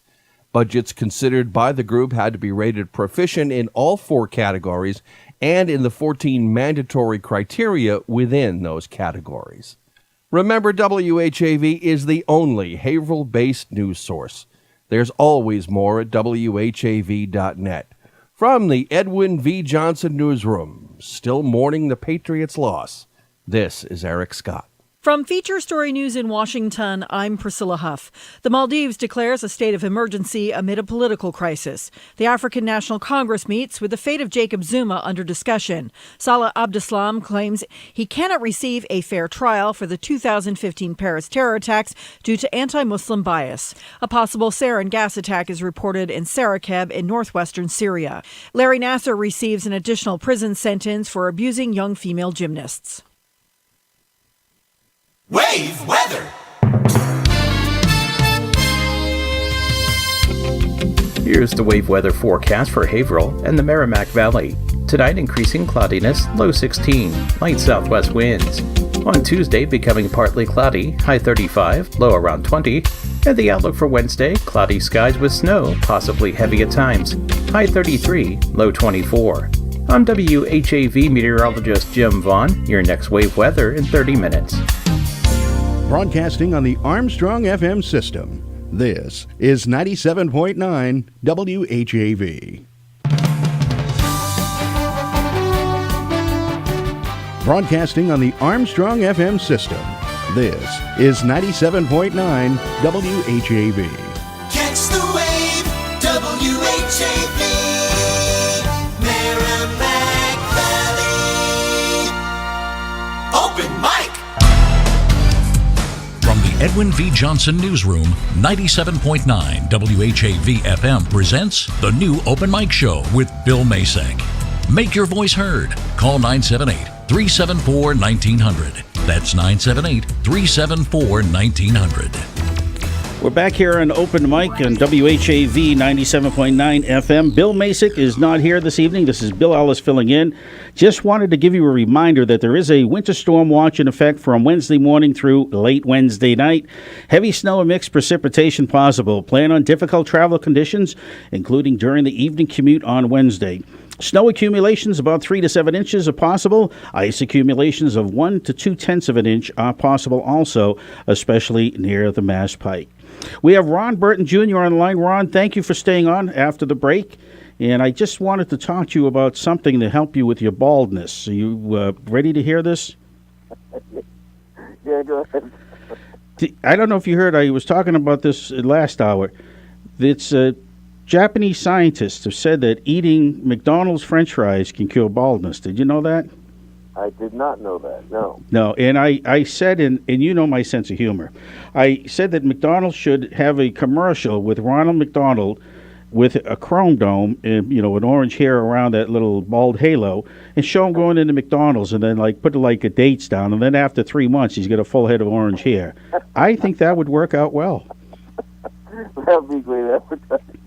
Budgets considered by the group had to be rated proficient in all four categories and in the 14 mandatory criteria within those categories. Remember, WHAV is the only Haverhill-based news source. There's always more at WHAV.net. From the Edwin V. Johnson Newsroom, still mourning the Patriots' loss, this is Eric Scott. From Feature Story News in Washington, I'm Priscilla Huff. The Maldives declares a state of emergency amid a political crisis. The African National Congress meets with the fate of Jacob Zuma under discussion. Salah Abdeslam claims he cannot receive a fair trial for the 2015 Paris terror attacks due to anti-Muslim bias. A possible sarin gas attack is reported in Sarakeb in northwestern Syria. Larry Nasser receives an additional prison sentence for abusing young female gymnasts. Wave weather. Here's the wave weather forecast for Haverhill and the Merrimack Valley. Tonight, increasing cloudiness, low 16, light southwest winds. On Tuesday, becoming partly cloudy, high 35, low around 20. And the outlook for Wednesday, cloudy skies with snow, possibly heavy at times, high 33, low 24. I'm WHAV meteorologist Jim Vaughn. Your next wave weather in 30 minutes. Broadcasting on the Armstrong FM system, this is 97.9 WHAV. Broadcasting on the Armstrong FM system, this is 97.9 WHAV. Catch the wave. WHAV. Merrimack Valley. Open mic. From the Edwin V. Johnson Newsroom, 97.9 WHAV FM presents the new Open Mic Show with Bill Masek. Make your voice heard. Call 978-374-1900. That's 978-374-1900. We're back here on Open Mic on WHAV 97.9 FM. Bill Masek is not here this evening. This is Bill Ellis filling in. Just wanted to give you a reminder that there is a winter storm watch in effect from Wednesday morning through late Wednesday night. Heavy snow and mixed precipitation possible. Plan on difficult travel conditions, including during the evening commute on Wednesday. Snow accumulations about 3 to 7 inches are possible. Ice accumulations of 1 to 2/10 of an inch are possible also, especially near the Mass Pike. We have Ron Burton Jr. on the line. Ron, thank you for staying on after the break. And I just wanted to talk to you about something to help you with your baldness. Are you ready to hear this? Yeah, go ahead. I don't know if you heard, I was talking about this last hour. It's Japanese scientists have said that eating McDonald's French fries can cure baldness. Did you know that? I did not know that. No. No, and I said, and you know my sense of humor, I said that McDonald's should have a commercial with Ronald McDonald with a chrome dome, and, you know, with orange hair around that little bald halo, and show him going into McDonald's, and then like put like a dates down, and then after 3 months he's got a full head of orange hair. I think that would work out well. That would be great advertising.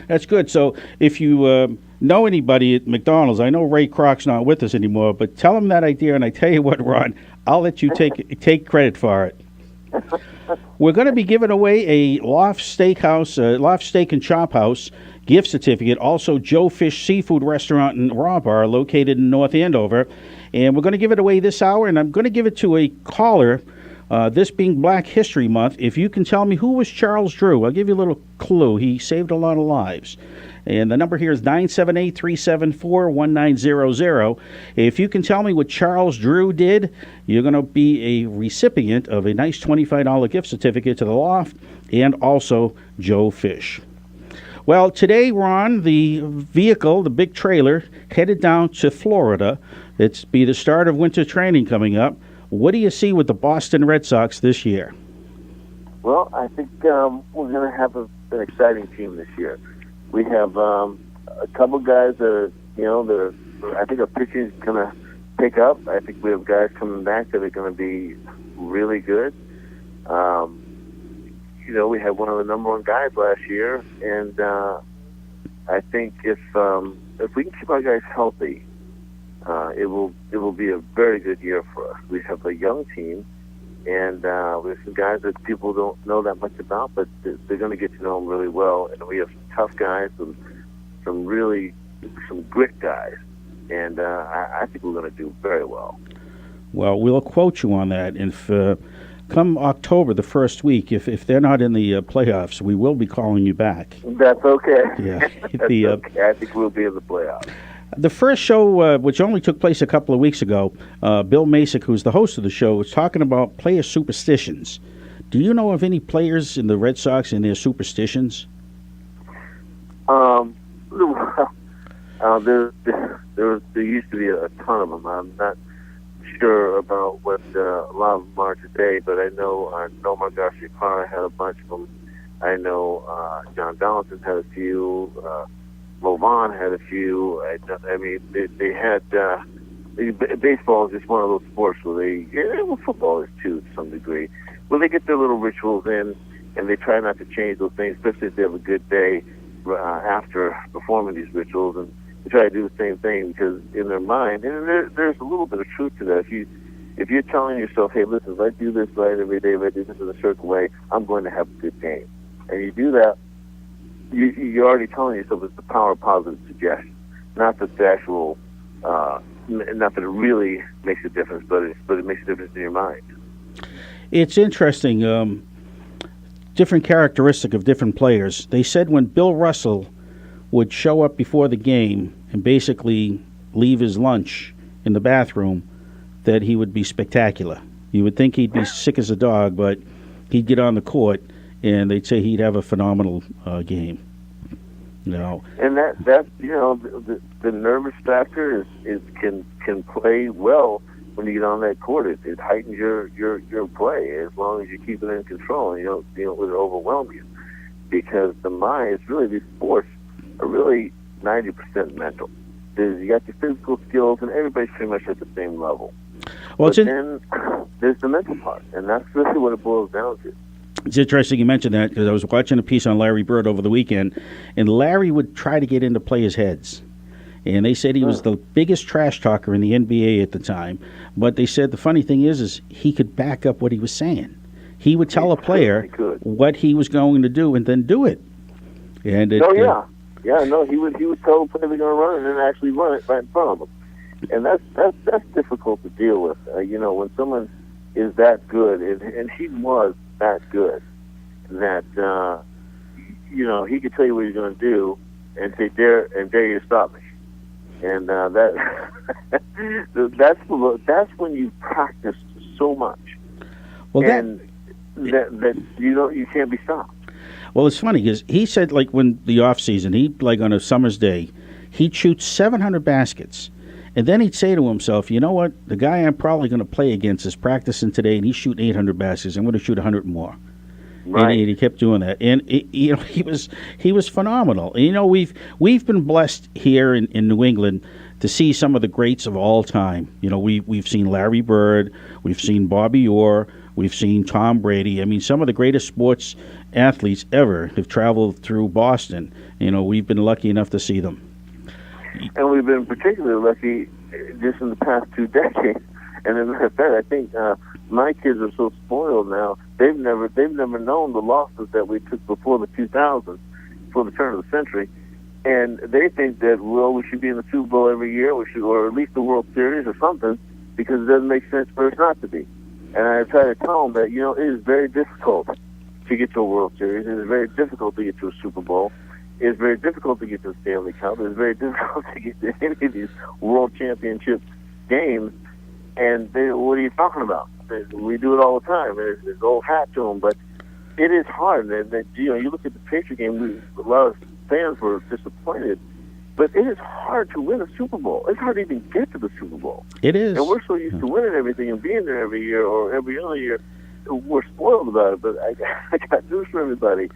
That's good. So if you know anybody at McDonald's, I know Ray Kroc's not with us anymore, but tell him that idea, and I tell you what, Ron, I'll let you take credit for it. We're going to be giving away a Loft Steak and Chop House gift certificate, also Joe Fish Seafood Restaurant and Raw Bar located in North Andover, and we're going to give it away this hour, and I'm going to give it to a caller, this being Black History Month. If you can tell me who was Charles Drew, I'll give you a little clue. He saved a lot of lives. And the number here is 978-374-1900. If you can tell me what Charles Drew did, you're going to be a recipient of a nice $25 gift certificate to the Loft and also Joe Fish. Well, today, Ron, the vehicle, the big trailer, headed down to Florida. It's be the start of winter training coming up. What do you see with the Boston Red Sox this year? Well, I think we're going to have an exciting team this year. We have a couple guys that are, I think our pitching is going to pick up. I think we have guys coming back that are going to be really good. We had one of the number one guys last year, and I think if we can keep our guys healthy, it will be a very good year for us. We have a young team, and we have some guys that people don't know that much about, but they're going to get to know them really well. And we have some tough guys, some grit guys, and I think we're going to do very well. Well, we'll quote you on that. If come October, the first week, if they're not in the playoffs, we will be calling you back. That's okay. Yeah, That's okay. I think we'll be in the playoffs. The first show, which only took place a couple of weeks ago, Bill Masick, who's the host of the show, was talking about player superstitions. Do you know of any players in the Red Sox and their superstitions? There used to be a ton of them. I'm not sure about what a lot of them are today, but I know Nomar Garcia-Parra had a bunch of them. I know John Donaldson had a few. Lovan had a few. I mean, they had baseball is just one of those sports where football is too to some degree, where they get their little rituals in, and they try not to change those things, especially if they have a good day after performing these rituals, and they try to do the same thing because in their mind, and there's a little bit of truth to that. If you're telling yourself, hey, listen, if I do this right every day, if I do this in a certain way, I'm going to have a good game, and you do that, you're already telling yourself it's the power of positive suggestion, not that the actual, not that it really makes a difference, but it makes a difference in your mind. It's interesting, different characteristic of different players. They said when Bill Russell would show up before the game and basically leave his lunch in the bathroom, that he would be spectacular. You would think he'd be sick as a dog, but he'd get on the court and they'd say he'd have a phenomenal game. And that's the nervous factor can play well when you get on that court. It heightens your play as long as you keep it in control and you don't let it overwhelm you. Because the mind, it's really, these sports are really 90% mental. You got your physical skills, and everybody's pretty much at the same level. Well, then there's the mental part, and that's really what it boils down to. It's interesting you mentioned that because I was watching a piece on Larry Bird over the weekend, and Larry would try to get into players' heads. And they said he was the biggest trash talker in the NBA at the time. But they said the funny thing is he could back up what he was saying. He would tell a player what he was going to do and then do it. And it, he would tell the player they're going to run and then actually run it right in front of them. And that's difficult to deal with. When someone is that good, and he was that good, that he could tell you what he's going to do and say dare you to stop me. And that's when you practice so much, that you can't be stopped. Well, it's funny because he said when the off season, he on a summer's day, he'd shoot 700 baskets, And then he'd say to himself, you know what? The guy I'm probably going to play against is practicing today, and he's shooting 800 baskets. I'm going to shoot 100 more. Right. And he kept doing that. And he was phenomenal. And, we've been blessed here in New England to see some of the greats of all time. We've seen Larry Bird, we've seen Bobby Orr, we've seen Tom Brady. I mean, some of the greatest sports athletes ever have traveled through Boston. We've been lucky enough to see them. And we've been particularly lucky just in the past 2 decades. And as a matter of fact, I think my kids are so spoiled now. They've never known the losses that we took before the 2000s, before the turn of the century. And they think that, we should be in the Super Bowl every year, or at least the World Series or something, because it doesn't make sense for us not to be. And I try to tell them that, it is very difficult to get to a World Series. It is very difficult to get to a Super Bowl. It's very difficult to get to the Stanley Cup. It's very difficult to get to any of these World Championship games. And what are you talking about? We do it all the time. There's old hat to them, but it is hard. You look at the Patriot game, a lot of fans were disappointed, but it is hard to win a Super Bowl. It's hard to even get to the Super Bowl. It is. And we're so used to winning everything and being there every year or every other year. We're spoiled about it, but I got news for everybody.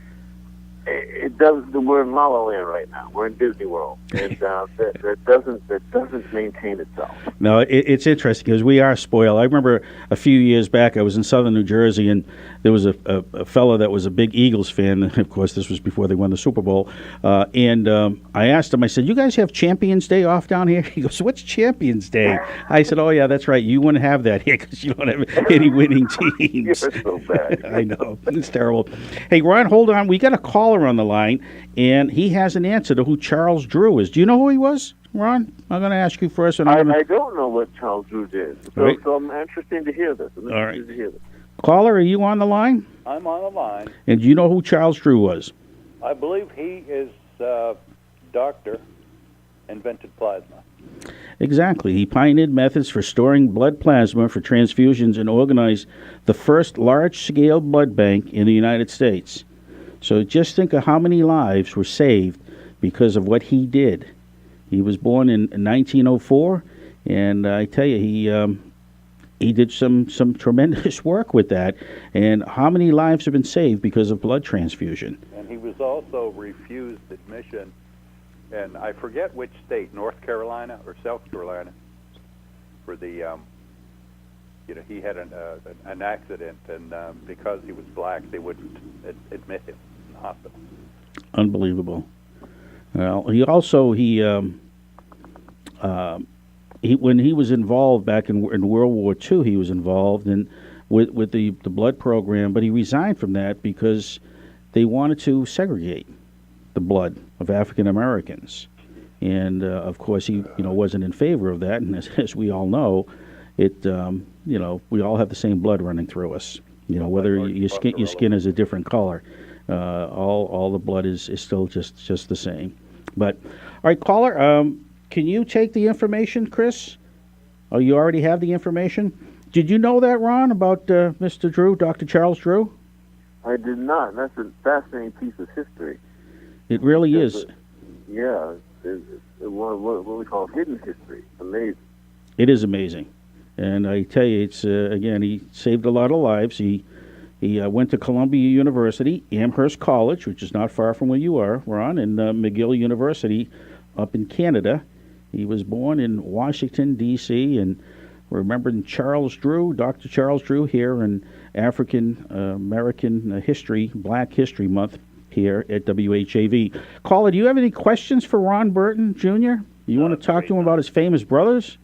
It does. We're in La La Land right now. We're in Disney World, and that doesn't maintain itself. No, it's interesting because we are spoiled. I remember a few years back, I was in southern New Jersey, and there was a fellow that was a big Eagles fan. Of course, this was before they won the Super Bowl. And I asked him, I said, "You guys have Champions Day off down here?" He goes, "What's Champions Day?" I said, "Oh yeah, that's right. You wouldn't have that here because you don't have any winning teams." You're so bad. I know, it's terrible. Hey, Ron, hold on. We got a caller on the line, and he has an answer to who Charles Drew is. Do you know who he was, Ron? I'm going to ask you first. And I don't know what Charles Drew did, right. So I'm interested to hear this. All right. Caller, are you on the line? I'm on the line. And do you know who Charles Drew was? I believe he is doctor, invented plasma. Exactly. He pioneered methods for storing blood plasma for transfusions and organized the first large-scale blood bank in the United States. So just think of how many lives were saved because of what he did. He was born in 1904, and I tell you, he did some tremendous work with that. And how many lives have been saved because of blood transfusion? And he was also refused admission, and I forget which state, North Carolina or South Carolina, for the he had an accident, and because he was black, they wouldn't admit him in the hospital. Unbelievable. Well, he also when he was involved back in World War II, he was involved with the blood program, but he resigned from that because they wanted to segregate the blood of African Americans, and of course he wasn't in favor of that. And as we all know, we all have the same blood running through us. Whether your skin is a different color, all the blood is still just the same. But all right, caller, can you take the information, Chris? Oh, you already have the information. Did you know that, Ron, about Mr. Drew, Dr. Charles Drew? I did not. That's a fascinating piece of history. It really is. It's what we call hidden history. Amazing. It is amazing. And I tell you, it's again, he saved a lot of lives. He went to Columbia University, Amherst College, which is not far from where you are, Ron, and McGill University up in Canada. He was born in Washington, D.C., and remembering Charles Drew, Dr. Charles Drew, here in African American History, Black History Month here at WHAV. Caller, do you have any questions for Ron Burton Jr.? You want to talk to him about his famous brothers?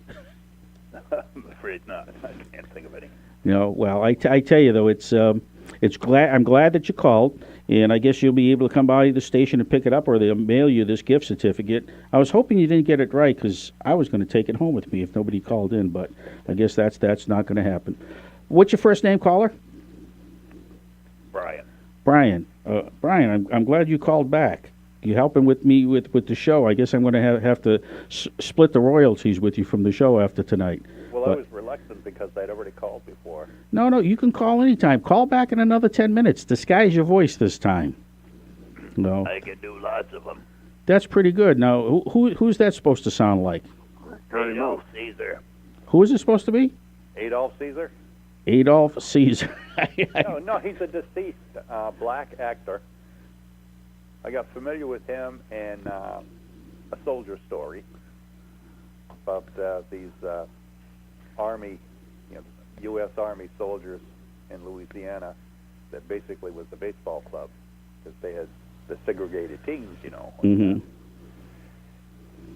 I'm afraid not. I can't think of any. Well, I tell you though, I'm glad that you called, and I guess you'll be able to come by the station and pick it up, or they'll mail you this gift certificate. I was hoping you didn't get it right because I was going to take it home with me if nobody called in, but I guess that's not going to happen. What's your first name, caller? Brian. Brian, I'm glad you called back. You helping with me with the show. I guess I'm going to have to split the royalties with you from the show after tonight. Well, I was reluctant because I'd already called before. No, you can call anytime. Call back in another 10 minutes. Disguise your voice this time. No. I can do lots of them. That's pretty good. Now, who's that supposed to sound like? Tony Adolf Moose. Caesar. Who is it supposed to be? Adolf Caesar? Adolf Caesar. No, he's a deceased black actor. I got familiar with him in A Soldier Story about these Army, U.S. Army soldiers in Louisiana that basically was the baseball club because they had the segregated teams, Mm-hmm.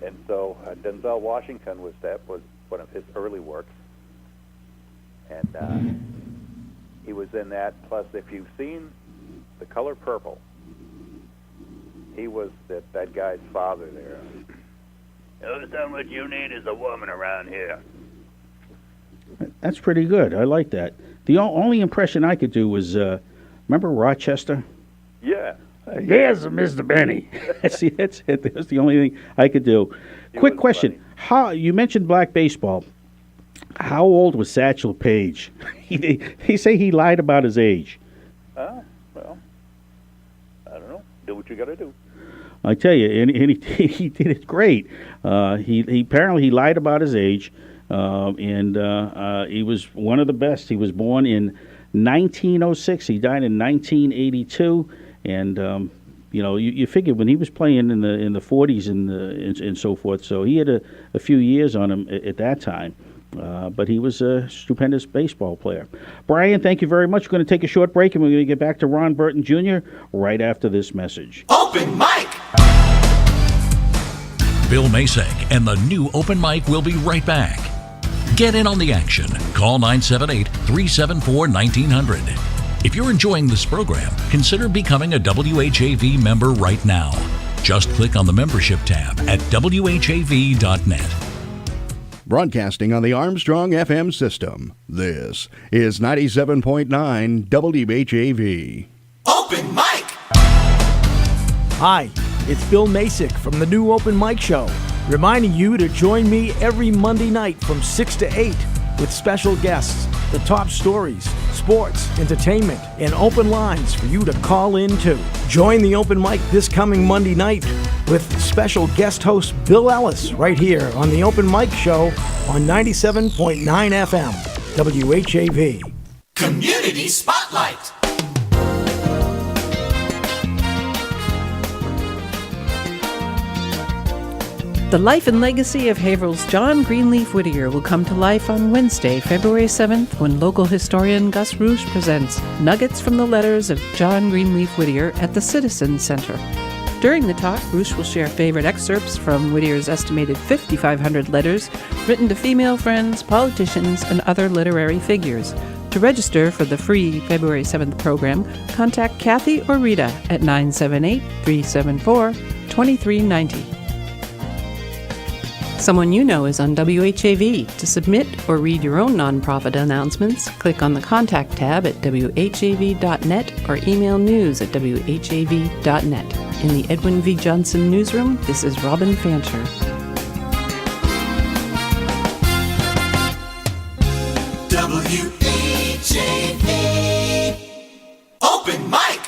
And so Denzel Washington was one of his early works, and he was in that. Plus, if you've seen The Color Purple, he was that guy's father there. Notice how much you need is a woman around here. That's pretty good. I like that. The only impression I could do was, remember Rochester? Yeah. Yes, Mr. Benny. See, that's it. That's the only thing I could do. Quick question: funny. How you mentioned black baseball? How old was Satchel Paige? He say he lied about his age. Well, I don't know. Do what you got to do. I tell you, and he did it great. He apparently he lied about his age, and he was one of the best. He was born in 1906. He died in 1982. And you figure when he was playing in the 40s and so forth, so he had a few years on him at that time. But he was a stupendous baseball player. Brian, thank you very much. We're going to take a short break, and we're going to get back to Ron Burton Jr. right after this message. Open mic. Bill Masek and the new Open Mic will be right back. Get in on the action. Call 978-374-1900. If you're enjoying this program, consider becoming a WHAV member right now. Just click on the membership tab at WHAV.net. Broadcasting on the Armstrong FM system, this is 97.9 WHAV. Open mic. Hi, it's Bill Masek from the new Open Mic Show, reminding you to join me every Monday night from 6 to 8 with special guests, the top stories, sports, entertainment, and open lines for you to call in to. Join the open mic this coming Monday night with special guest host Bill Ellis right here on the Open Mic Show on 97.9 FM, WHAV. Community Spotlight. The life and legacy of Haverhill's John Greenleaf Whittier will come to life on Wednesday, February 7th, when local historian Gus Roosh presents Nuggets from the Letters of John Greenleaf Whittier at the Citizen Center. During the talk, Roosh will share favorite excerpts from Whittier's estimated 5,500 letters written to female friends, politicians, and other literary figures. To register for the free February 7th program, contact Kathy or Rita at 978-374-2390. Someone you know is on WHAV. To submit or read your own nonprofit announcements, click on the Contact tab at WHAV.net or email news at WHAV.net. In the Edwin V. Johnson Newsroom, this is Robin Fancher. WHAV. Open mic.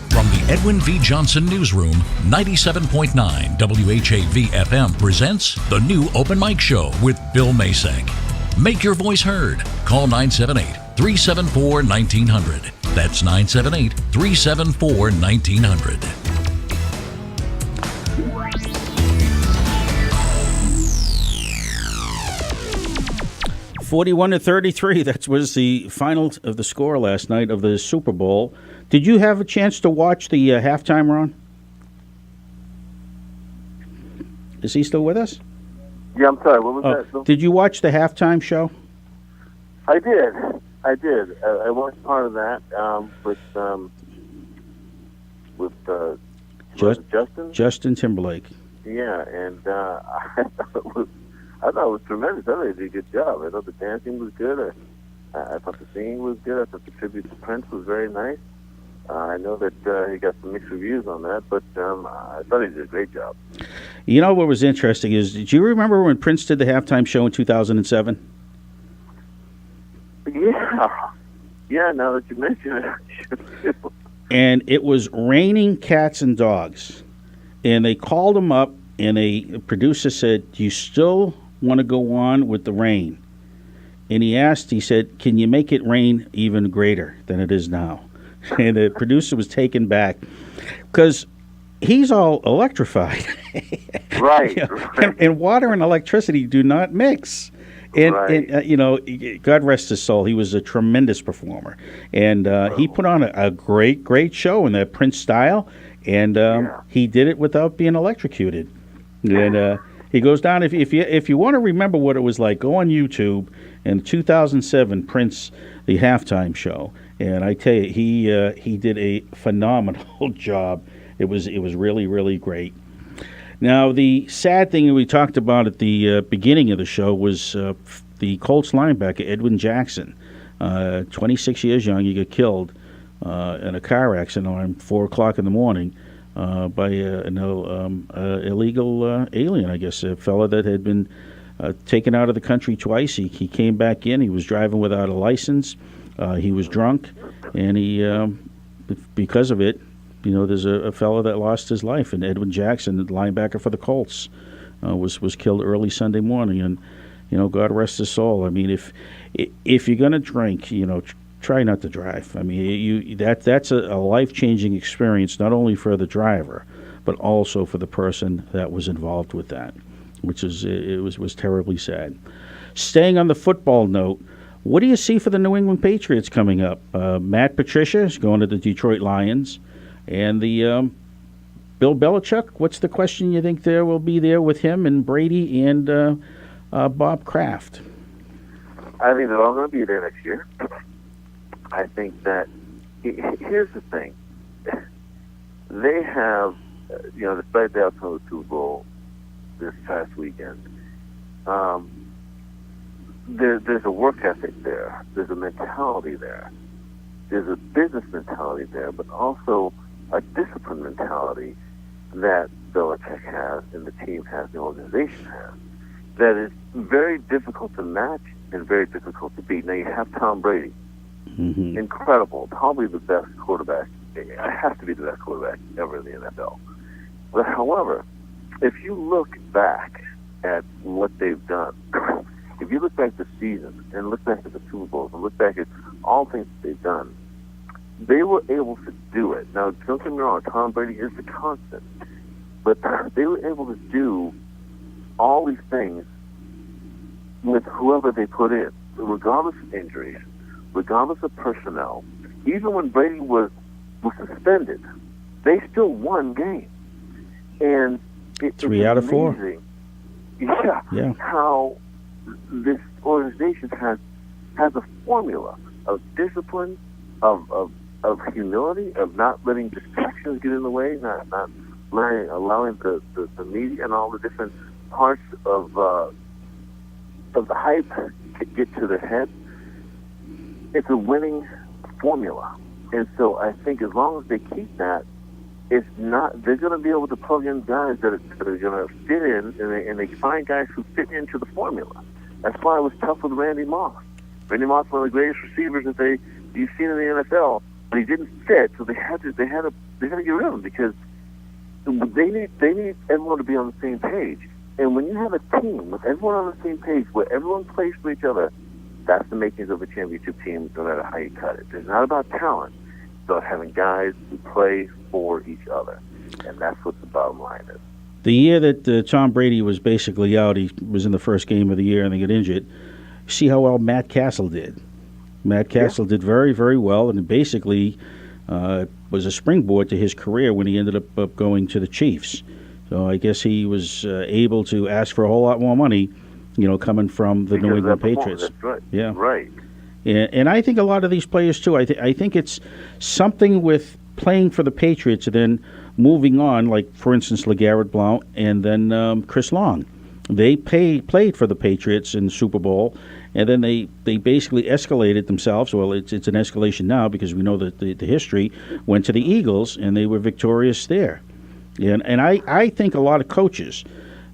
From the Edwin V. Johnson Newsroom, 97.9 WHAV FM presents the new Open Mic Show with Bill Masek. Make your voice heard. Call 978-374-1900. That's 978-374-1900. 41-33. That was the final of the score last night of the Super Bowl. Did you have a chance to watch the halftime, Ron? Is he still with us? Yeah, I'm sorry. What was that? Bill? Did you watch the halftime show? I did. I watched part of that with Justin? Justin Timberlake. Yeah, and I thought it was tremendous. I thought he did a good job. I thought the dancing was good. I thought the singing was good. I thought the tribute to Prince was very nice. I know that he got some mixed reviews on that, but I thought he did a great job. You know what was interesting is, did you remember when Prince did the halftime show in 2007? Yeah, now that you mention it. And it was raining cats and dogs. And they called him up and a producer said, "Do you still want to go on with the rain?" And he said, "Can you make it rain even greater than it is now?" And the producer was taken back because he's all electrified. Right. And water and electricity do not mix. And God rest his soul, he was a tremendous performer. And he put on a great show in that Prince style. And he did it without being electrocuted. And he goes down, if you want to remember what it was like, go on YouTube and 2007 Prince, the halftime show. And I tell you, he did a phenomenal job. It was really, really great. Now, the sad thing we talked about at the beginning of the show was the Colts linebacker, Edwin Jackson. 26 years young, he got killed in a car accident around 4 o'clock in the morning by an illegal alien, I guess, a fellow that had been taken out of the country twice. He came back in. He was driving without a license. He was drunk, and because of it, there's a fellow that lost his life, and Edwin Jackson, the linebacker for the Colts, was killed early Sunday morning. And God rest his soul. I mean, if you're going to drink, try not to drive. I mean, that's a life-changing experience, not only for the driver, but also for the person that was involved with that, which was terribly sad. Staying on the football note, what do you see for the New England Patriots coming up? Matt Patricia is going to the Detroit Lions. And the Bill Belichick, what's the question you think there will be there with him and Brady and Bob Kraft? I think they're all going to be there next year. I think that here's the thing. They have, despite the outcome of the Super Bowl this past weekend, there's a work ethic there. There's a mentality there. There's a business mentality there, but also a discipline mentality that Belichick has and the team has, the organization has, that is very difficult to match and very difficult to beat. Now, you have Tom Brady. Mm-hmm. Incredible. Probably the best quarterback. It has to be the best quarterback ever in the NFL. But, however, if you look back at what they've done, if you look back at the season and look back at the Super Bowls and look back at all things that they've done, they were able to do it. Now, don't get me wrong, Tom Brady is the constant. But they were able to do all these things with whoever they put in, regardless of injuries, regardless of personnel. Even when Brady was suspended, they still won games. And it's 3 out of 4. Amazing, yeah, how this organization has a formula of discipline, of humility, of not letting distractions get in the way, not allowing the media and all the different parts of the hype to get to their head. It's a winning formula. And so I think as long as they keep that, they're going to be able to plug in guys that are going to fit in, and they find guys who fit into the formula. That's why it was tough with Randy Moss. Randy Moss, one of the greatest receivers that you've seen in the NFL, but he didn't fit, so they had to get rid of him because they need everyone to be on the same page. And when you have a team with everyone on the same page, where everyone plays for each other, that's the makings of a championship team, no matter how you cut it. It's not about talent. It's about having guys who play for each other. And that's what the bottom line is. The year that Tom Brady was basically out, he was in the first game of the year and they got injured. See how well Matt Castle did. Matt Castle did very, very well, and basically was a springboard to his career when he ended up going to the Chiefs. So I guess he was able to ask for a whole lot more money, coming from the New England Patriots. That's right. Yeah. Right. And I think a lot of these players, too, I think it's something with playing for the Patriots and then moving on, like, for instance, LeGarrette Blount and then Chris Long. They played for the Patriots in the Super Bowl, and then they basically escalated themselves. Well, it's an escalation now because we know that the history went to the Eagles, and they were victorious there. And I think a lot of coaches,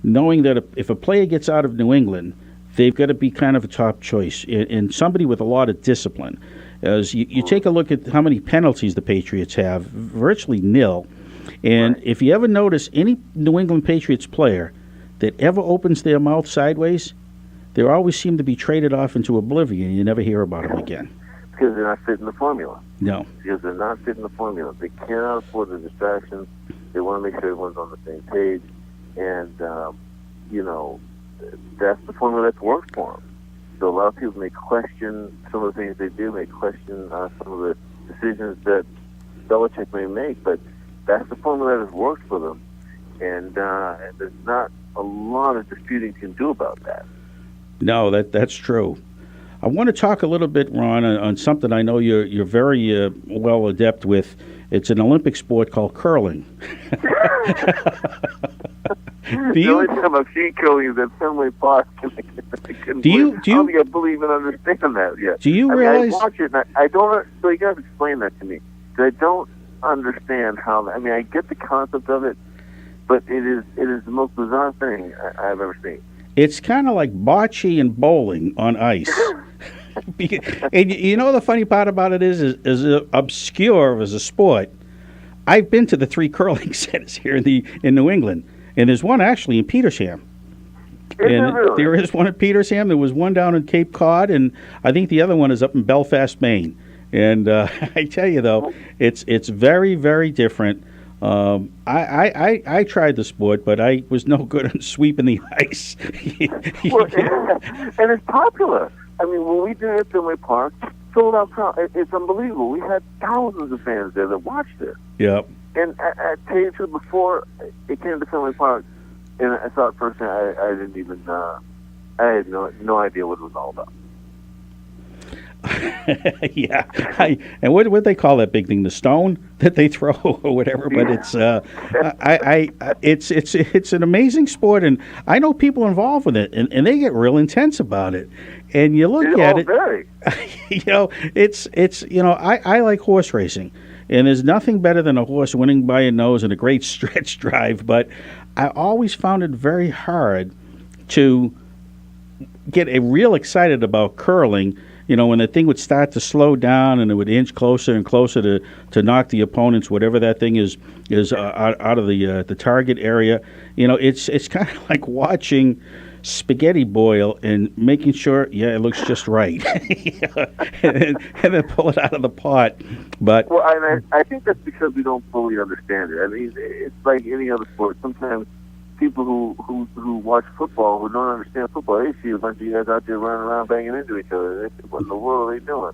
knowing that if a player gets out of New England, they've got to be kind of a top choice and somebody with a lot of discipline. As you take a look at how many penalties the Patriots have, virtually nil. And if you ever notice any New England Patriots player that ever opens their mouth sideways, they always seem to be traded off into oblivion. You never hear about them again. Because they're not fitting the formula. No. Because they're not fitting the formula. They cannot afford the distractions. They want to make sure everyone's on the same page. And, that's the formula that's worked for them. So a lot of people may question some of the things they do, may question some of the decisions that Belichick may make, but that's the formula that has worked for them. And there's not a lot of disputing you can do about that. No, that's true. I want to talk a little bit, Ron, on something I know you're very well adept with. It's an Olympic sport called curling. The only time I've seen curling is at Fenway Park. Do you? I don't think I believe and understand that yet. Do you realize? I watch it, and I don't. So you got to explain that to me. I don't understand how. I mean, I get the concept of it, but it is the most bizarre thing I've ever seen. It's kind of like bocce and bowling on ice. And you know the funny part about it is obscure as a sport. I've been to the 3 curling centers here in New England, and there's one actually in Petersham. Really? There is one at Petersham. There was one down in Cape Cod, and I think the other one is up in Belfast, Maine. And I tell you though, it's very, very different. I tried the sport, but I was no good at sweeping the ice. And it's popular. I mean, when we did it at Fenway Park, sold out crowd. It's unbelievable. We had thousands of fans there that watched it. Yep. And I tell you the truth, before it came to Fenway Park, and I saw it firsthand, I didn't even, I had no idea what it was all about. Yeah, and what they call that big thing, the stone that they throw or whatever. But it's an amazing sport, and I know people involved with it, and they get real intense about it. And you look at it, very. I like horse racing, and there's nothing better than a horse winning by a nose and a great stretch drive. But I always found it very hard to get real excited about curling. When the thing would start to slow down and it would inch closer and closer to knock the opponents, whatever that thing is out of the target area. It's kind of like watching spaghetti boil and making sure, it looks just right, and then pull it out of the pot. But I think that's because we don't fully understand it. I mean, it's like any other sport. Sometimes people who watch football, who don't understand football, they see a bunch of you guys out there running around banging into each other. They say, what in the world are they doing?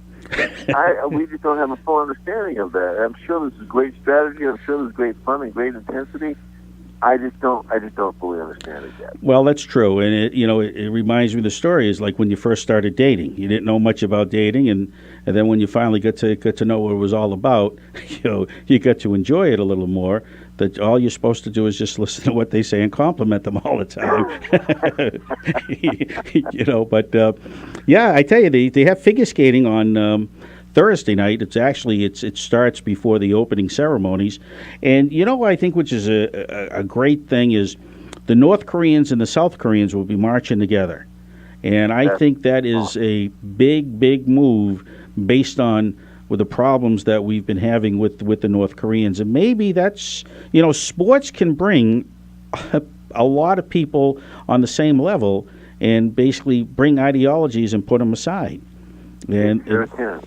We just don't have a full understanding of that. I'm sure this is great strategy. I'm sure there's great fun and great intensity. I just don't fully understand it yet. Well, that's true, and it reminds me of the story is like when you first started dating. You didn't know much about dating, and then when you finally got to know what it was all about, you got to enjoy it a little more. That all you're supposed to do is just listen to what they say and compliment them all the time. But I tell you, they have figure skating on Thursday night. It starts before the opening ceremonies, and I think which is a great thing is the North Koreans and the South Koreans will be marching together, and I think that is a big move based on with the problems that we've been having with the North Koreans. And maybe that's, sports can bring a lot of people on the same level and basically bring ideologies and put them aside. And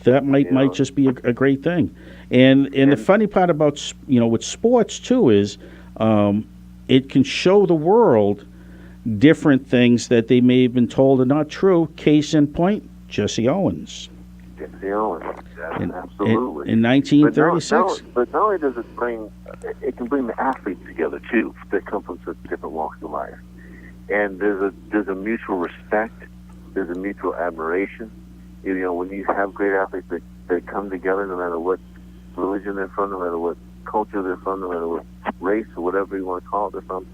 that might just be a great thing. And the funny part about, with sports too is it can show the world different things that they may have been told are not true. Case in point, Jesse Owens. Jesse Owens, absolutely. In 1936. But not only does it can bring the athletes together too, that come from such different walks of life. And there's a mutual respect, there's a mutual admiration. When you have great athletes that come together, no matter what religion they're from, no matter what culture they're from, no matter what race or whatever you want to call it they're from,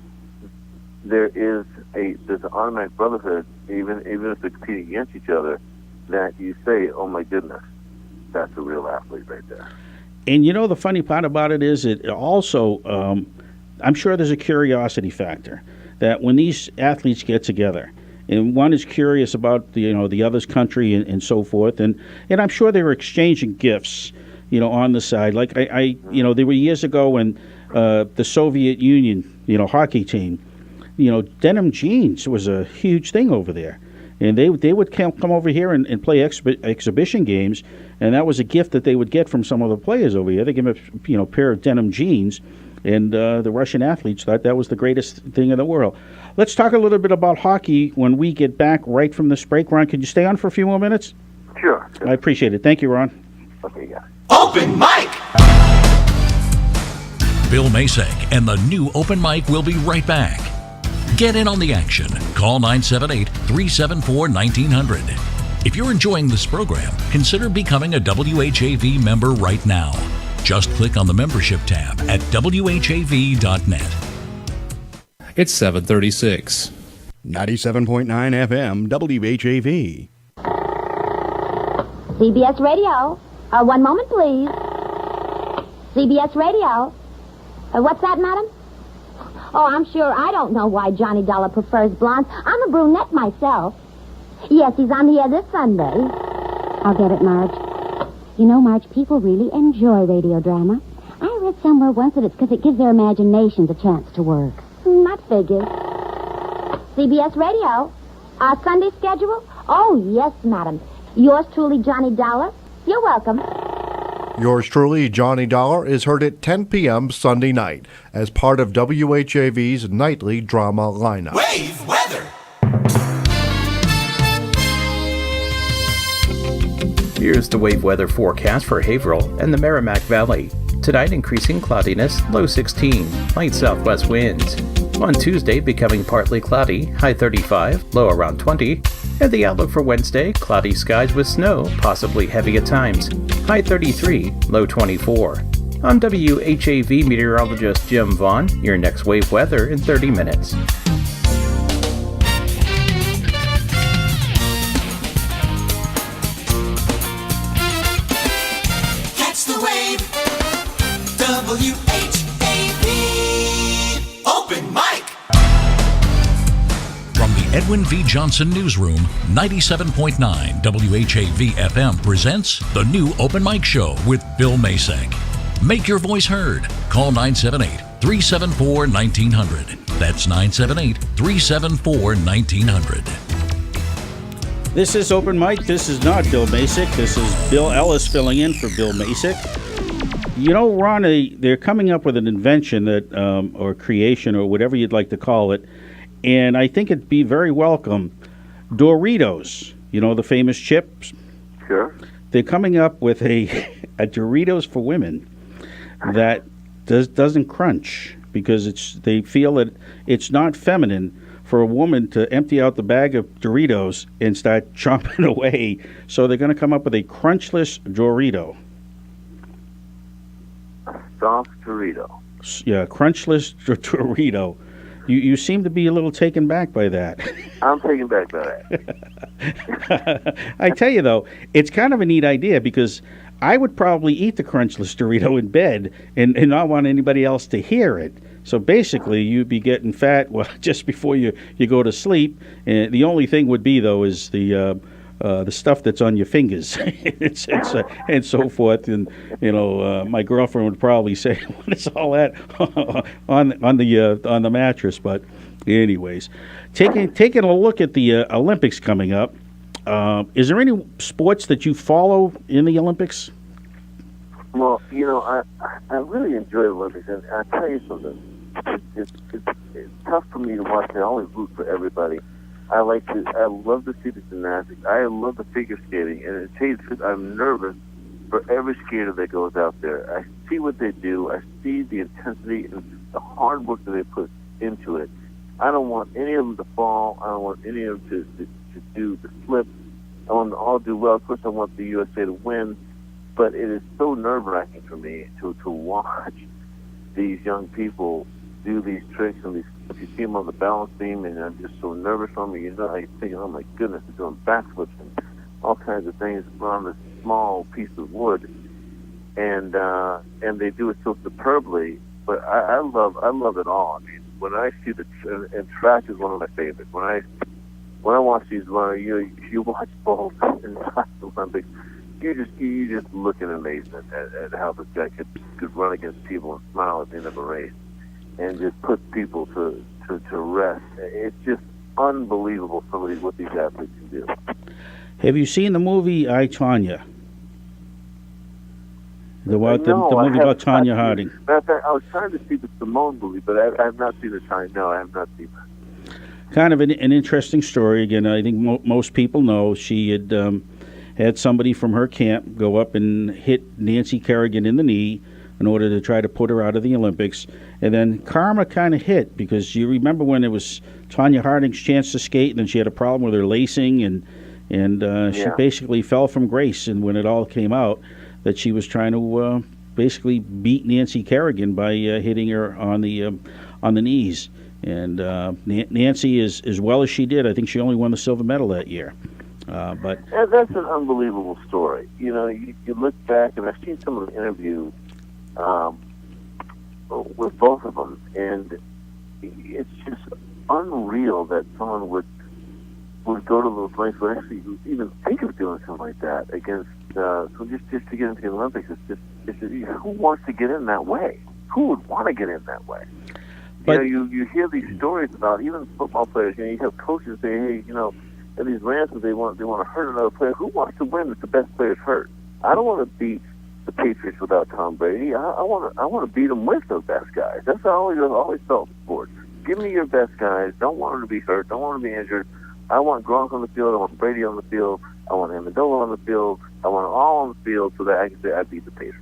there's an automatic brotherhood, even if they're competing against each other, that you say, oh my goodness, that's a real athlete right there. And the funny part about it is it also, I'm sure there's a curiosity factor that when these athletes get together, and one is curious about the other's country and so forth, and I'm sure they were exchanging gifts, on the side. Like there were years ago when the Soviet Union, hockey team, denim jeans was a huge thing over there. And they would come over here and play exhibition games, and that was a gift that they would get from some of the players over here. They give them a pair of denim jeans, and the Russian athletes thought that was the greatest thing in the world. Let's talk a little bit about hockey when we get back right from this break. Ron, could you stay on for a few more minutes? Sure. I appreciate it. Thank you, Ron. Okay, yeah. Open mic! Bill Masek and the new Open Mic will be right back. Get in on the action. Call 978-374-1900. If you're enjoying this program, consider becoming a WHAV member right now. Just click on the membership tab at WHAV.net. It's 7:36. 97.9 FM, WHAV. CBS Radio. One moment, please. CBS Radio. What's that, madam? Oh, I'm sure I don't know why Johnny Dollar prefers blondes. I'm a brunette myself. Yes, he's on the air this Sunday. I'll get it, Marge. Marge, people really enjoy radio drama. I read somewhere once that it's because it gives their imaginations a chance to work. That figures. CBS Radio. Our Sunday schedule? Oh, yes, madam. Yours truly, Johnny Dollar. You're welcome. Yours truly, Johnny Dollar, is heard at 10 p.m. Sunday night as part of WHAV's nightly drama lineup. Wave weather! Here's the wave weather forecast for Haverhill and the Merrimack Valley. Tonight, increasing cloudiness, low 16, light southwest winds. On Tuesday, becoming partly cloudy, high 35, low around 20. And the outlook for Wednesday, cloudy skies with snow, possibly heavy at times, high 33, low 24. I'm WHAV meteorologist Jim Vaughn. Your next wave weather in 30 minutes. Catch the wave. WHAV. Open mic. From the Edwin V. Johnson Newsroom, 97.9 WHAV FM presents the new Open Mic Show with Bill Masek. Make your voice heard. Call 978-374-1900. That's 978-374-1900. This is Open Mic. This is not Bill Masek. This is Bill Ellis filling in for Bill Masek. Ron, they're coming up with an invention that, or creation, or whatever you'd like to call it, and I think it'd be very welcome. Doritos, the famous chips? Sure. They're coming up with a Doritos for women that doesn't crunch because they feel that it's not feminine for a woman to empty out the bag of Doritos and start chomping away. So they're going to come up with a crunchless Dorito. Soft Dorito. Yeah, crunchless Dorito. You seem to be a little taken back by that. I'm taken back by that. I tell you, though, it's kind of a neat idea because I would probably eat the crunchless Dorito in bed and not want anybody else to hear it. So basically, you'd be getting fat just before you go to sleep. And the only thing would be, though, is the stuff that's on your fingers and so forth. And my girlfriend would probably say, "What is all that on the mattress?" But anyways, taking a look at the Olympics coming up, is there any sports that you follow in the Olympics? Well, I really enjoy the Olympics, and I'll tell you something. It's tough for me to watch. I always root for everybody. I love to see the gymnastics. I love the figure skating, and to tell you the truth, I'm nervous for every skater that goes out there. I see what they do. I see the intensity and the hard work that they put into it. I don't want any of them to fall. I don't want any of them to do the flip. I want them to all do well. Of course, I want the USA to win, but it is so nerve-wracking for me to watch these young people do these tricks and these. If you see them on the balance beam, and I'm just so nervous for them, I think, oh my goodness, they're doing backflips and all kinds of things on this small piece of wood, and they do it so superbly. But I love it all. I mean, when I see and track is one of my favorites. When I watch these, you watch both in the Olympics, you just look in amazement at how this guy could run against people and smile at the end of a race and just put people to rest. It's just unbelievable what these athletes can do. Have you seen the movie I, Tonya? The movie about Tonya Harding. Matter of fact, I was trying to see the Simone movie, but I have not seen the time. No, I have not seen that. Kind of an interesting story. Again, I think most people know she had had somebody from her camp go up and hit Nancy Kerrigan in the knee in order to try to put her out of the Olympics. And then karma kind of hit, because you remember when it was Tonya Harding's chance to skate, and then she had a problem with her lacing, and she basically fell from grace. And when it all came out, that she was trying to basically beat Nancy Kerrigan by hitting her on the knees. And Nancy, as well as she did, I think she only won the silver medal that year. But that's an unbelievable story. You know, you look back, and I've seen some of the interviews with both of them, and it's just unreal that someone would go to those lengths, would actually even think of doing something like that against. So just to get into the Olympics, it's who wants to get in that way? Who would want to get in that way? But, you hear these stories about even football players. You have coaches say, hey, at these ransoms they want to hurt another player. Who wants to win if the best player's hurt? I don't want to beat the Patriots without Tom Brady. I want to beat them with those best guys. That's how I've always felt in sports. Give me your best guys. Don't want them to be hurt. Don't want them to be injured. I want Gronk on the field. I want Brady on the field. I want Amendola on the field. I want them all on the field so that I can say I beat the Patriots.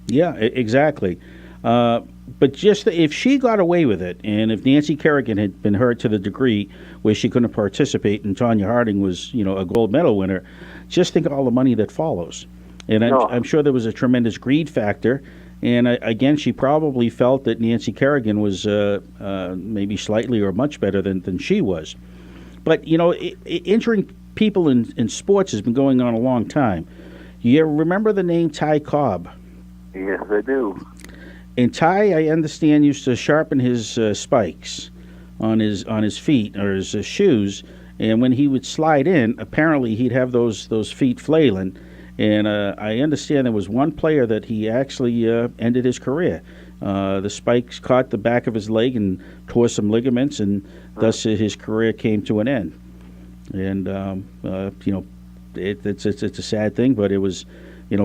Yeah, exactly. But just if she got away with it, and if Nancy Kerrigan had been hurt to the degree where she couldn't participate, and Tonya Harding was, a gold medal winner, just think of all the money that follows. And I'm sure there was a tremendous greed factor. And again, she probably felt that Nancy Kerrigan was maybe slightly or much better than she was. But, injuring people in sports has been going on a long time. You remember the name Ty Cobb? Yes, I do. And Ty, I understand, used to sharpen his spikes on his feet or his shoes, and when he would slide in, apparently he'd have those feet flailing. And I understand there was one player that he actually ended his career. The spikes caught the back of his leg and tore some ligaments, and thus his career came to an end. And it's a sad thing, but it was,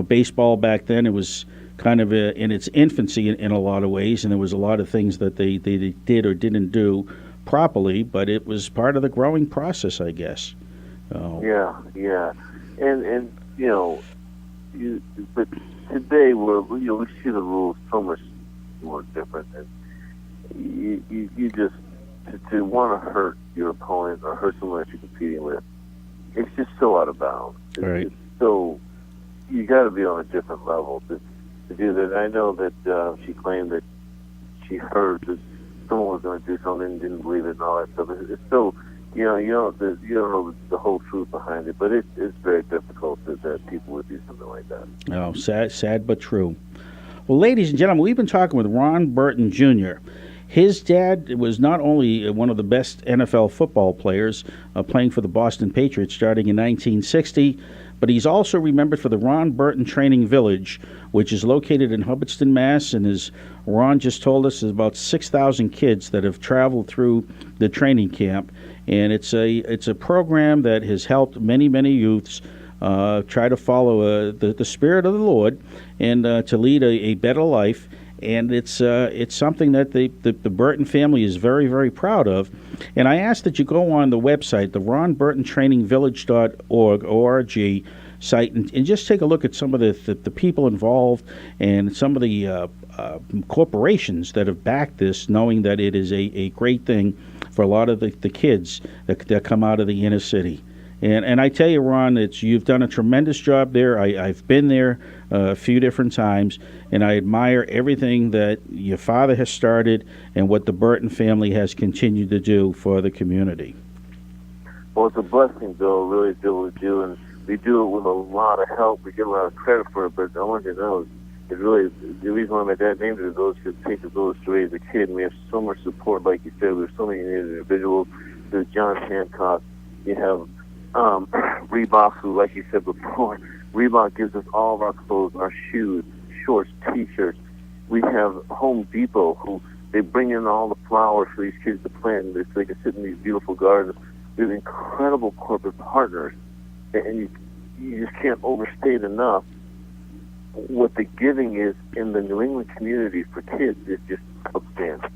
baseball back then. It was kind of in its infancy in a lot of ways, and there was a lot of things that they did or didn't do properly, but it was part of the growing process, I guess. Yeah, and but today we see the rules so much more different, and you just to want to hurt your opponent or hurt someone that you're competing with, it's just so out of bounds. Right. It's so you got to be on a different level to do that. I know that she claimed that she heard that someone was going to do something and didn't believe it and all that stuff. It's so you don't know the whole truth behind it, but it's very difficult that people would do something like that. Oh, sad but true. Well, ladies and gentlemen, we've been talking with Ron Burton Jr. His dad was not only one of the best NFL football players, playing for the Boston Patriots starting in 1960, but he's also remembered for the Ron Burton Training Village, which is located in Hubbardston, Mass. And as Ron just told us, there's about 6,000 kids that have traveled through the training camp. And it's a program that has helped many youths try to follow the spirit of the Lord and to lead a better life. And it's something that the Burton family is very proud of. And I ask that you go on the website, the ronburtontrainingvillage.org site, and just take a look at some of the people involved and some of the corporations that have backed this, knowing that it is a great thing for a lot of the kids that come out of the inner city. And I tell you, Ron, you've done a tremendous job there. I've been there a few different times, and I admire everything that your father has started and what the Burton family has continued to do for the community. Well, it's a blessing, Bill, really, to be able to do, and we do it with a lot of help. We get a lot of credit for it, but I want you to know, it's really, the reason why my dad named it is because it takes a village to raise a kid, and we have so much support, like you said. We have so many individuals. There's John Hancock. You have Reebok, who, like you said before, Reebok gives us all of our clothes, our shoes, shorts, T-shirts. We have Home Depot, who they bring in all the flowers for these kids to plant so they can sit in these beautiful gardens. We have incredible corporate partners, and you just can't overstate enough what the giving is in the New England community for kids is just outstanding.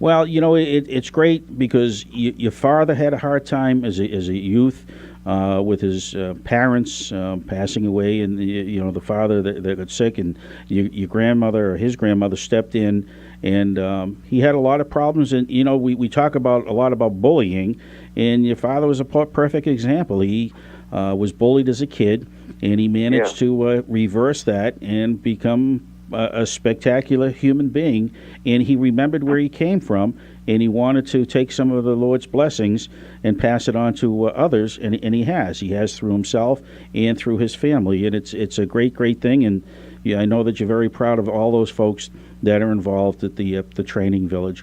Well, it's great because your father had a hard time as a youth with his parents passing away, and the father that got sick, and your grandmother or his grandmother stepped in, and he had a lot of problems. And we talk a lot about bullying, and your father was a perfect example. He was bullied as a kid, and he managed to reverse that and become a spectacular human being. And he remembered where he came from, and he wanted to take some of the Lord's blessings and pass it on to others, and he has through himself and through his family, and it's a great thing. And I know that you're very proud of all those folks that are involved at the training village.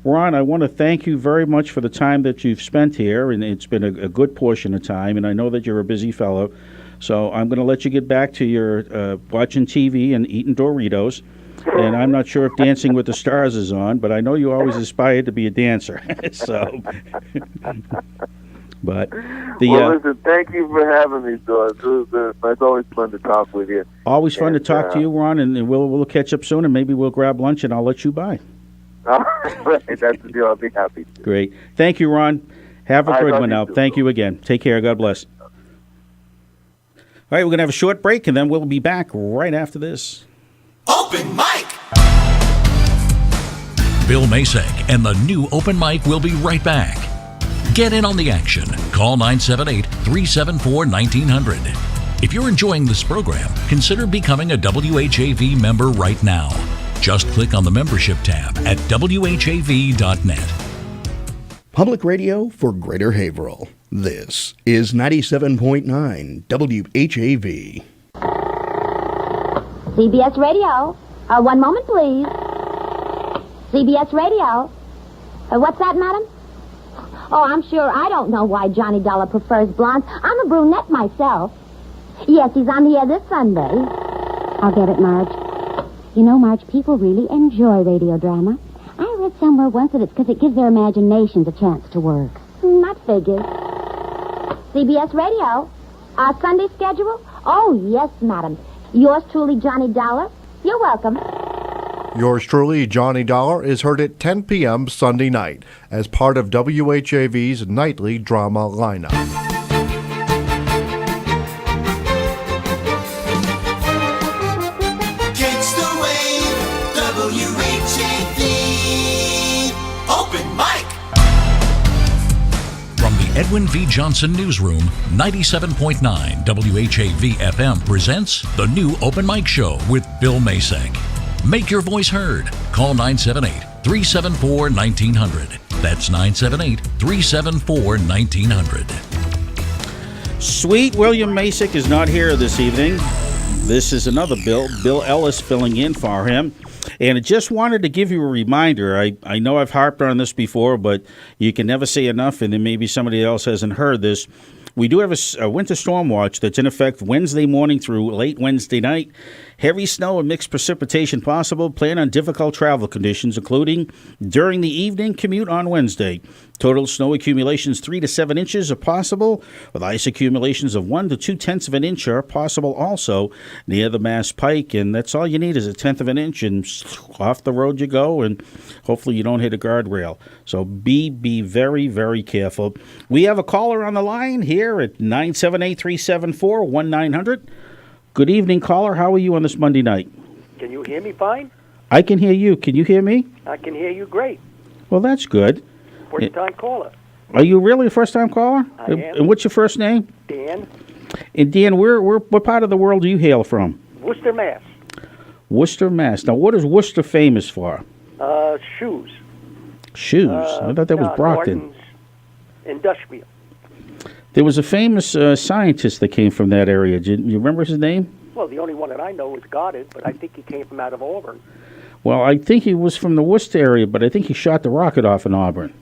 Ron, I want to thank you very much for the time that you've spent here, and it's been a good portion of time, and I know that you're a busy fellow, so I'm going to let you get back to your watching TV and eating Doritos. And I'm not sure if Dancing with the Stars is on, but I know you always aspired to be a dancer. So, but listen, thank you for having me, George. It's always fun to talk with you. Always fun to talk to you, Ron, and we'll catch up soon, and maybe we'll grab lunch, and I'll let you buy. All right, that's the deal. I'll be happy to. Great. Thank you, Ron. Have a good one now. Thank you again. Take care. God bless. All right, we're going to have a short break, and then we'll be back right after this. Open mic! Bill Masek and the new Open Mic will be right back. Get in on the action. Call 978-374-1900. If you're enjoying this program, consider becoming a WHAV member right now. Just click on the membership tab at WHAV.net. Public radio for Greater Haverhill. This is 97.9 WHAV. CBS Radio. One moment, please. CBS Radio. What's that, madam? Oh, I'm sure I don't know why Johnny Dollar prefers blondes. I'm a brunette myself. Yes, he's on the air this Sunday. I'll get it, Marge. You know, Marge, people really enjoy radio drama. I read somewhere once that it's because it gives their imaginations a chance to work. That figures. CBS Radio. Our Sunday schedule? Oh, yes, madam. Yours truly, Johnny Dollar. You're welcome. Yours truly, Johnny Dollar, is heard at 10 p.m. Sunday night as part of WHAV's nightly drama lineup. Catch the wave, WHAV. Open mic. From the Edwin V. Johnson Newsroom, 97.9 WHAV FM presents the new Open Mic Show with Bill Masek. Make your voice heard. Call 978-374-1900. That's 978-374-1900. Sweet William Masek is not here this evening. This is another Bill Ellis filling in for him. And I just wanted to give you a reminder. I know I've harped on this before, but you can never say enough, and then maybe somebody else hasn't heard this. We do have a winter storm watch that's in effect Wednesday morning through late Wednesday night. Heavy snow and mixed precipitation possible. Plan on difficult travel conditions, including during the evening commute on Wednesday. Total snow accumulations 3 to 7 inches are possible, with ice accumulations of 1 to 2/10 of an inch are possible also near the Mass Pike. And that's all you need is 1/10 of an inch, and off the road you go, and hopefully you don't hit a guardrail. So be very, very careful. We have a caller on the line here at 978-374-1900. Good evening, caller. How are you on this Monday night? Can you hear me fine? I can hear you. Can you hear me? I can hear you great. Well, that's good. First-time caller. Are you really a first-time caller? I am. And what's your first name? Dan. And Dan, what part of the world do you hail from? Worcester, Mass. Worcester, Mass. Now, what is Worcester famous for? Shoes. Shoes? I thought that was Brockton. Norton's Industrial. There was a famous scientist that came from that area. Do you remember his name? Well, the only one that I know is Goddard, but I think he came from out of Auburn. Well, I think he was from the Worcester area, but I think he shot the rocket off in Auburn.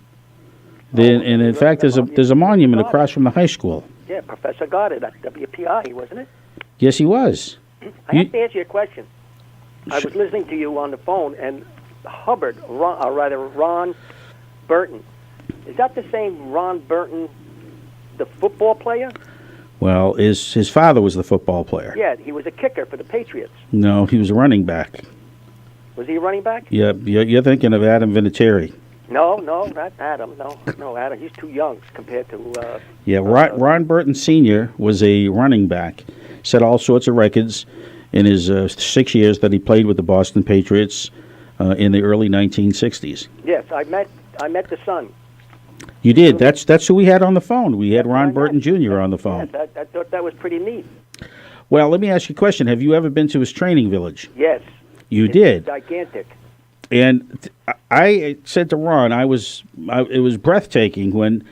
And in fact, there's a monument across from the high school. Yeah, Professor Goddard at WPI, wasn't it? Yes, he was. I have to answer your question. I was listening to you on the phone, and Ron Burton. Is that the same Ron Burton, the football player? Well, his father was the football player. Yeah, he was a kicker for the Patriots. No, he was a running back. Was he a running back? Yeah, you're thinking of Adam Vinatieri. No, not Adam. No, Adam. He's too young compared to. Ron Burton Sr. was a running back. Set all sorts of records in his 6 years that he played with the Boston Patriots in the early 1960s. Yes, I met the son. You did. That's who we had on the phone. We had Ron Burton Jr. on the phone. Yeah, I thought that was pretty neat. Well, let me ask you a question. Have you ever been to his training village? Yes. You It's did. gigantic. And I said to Ron, it was breathtaking when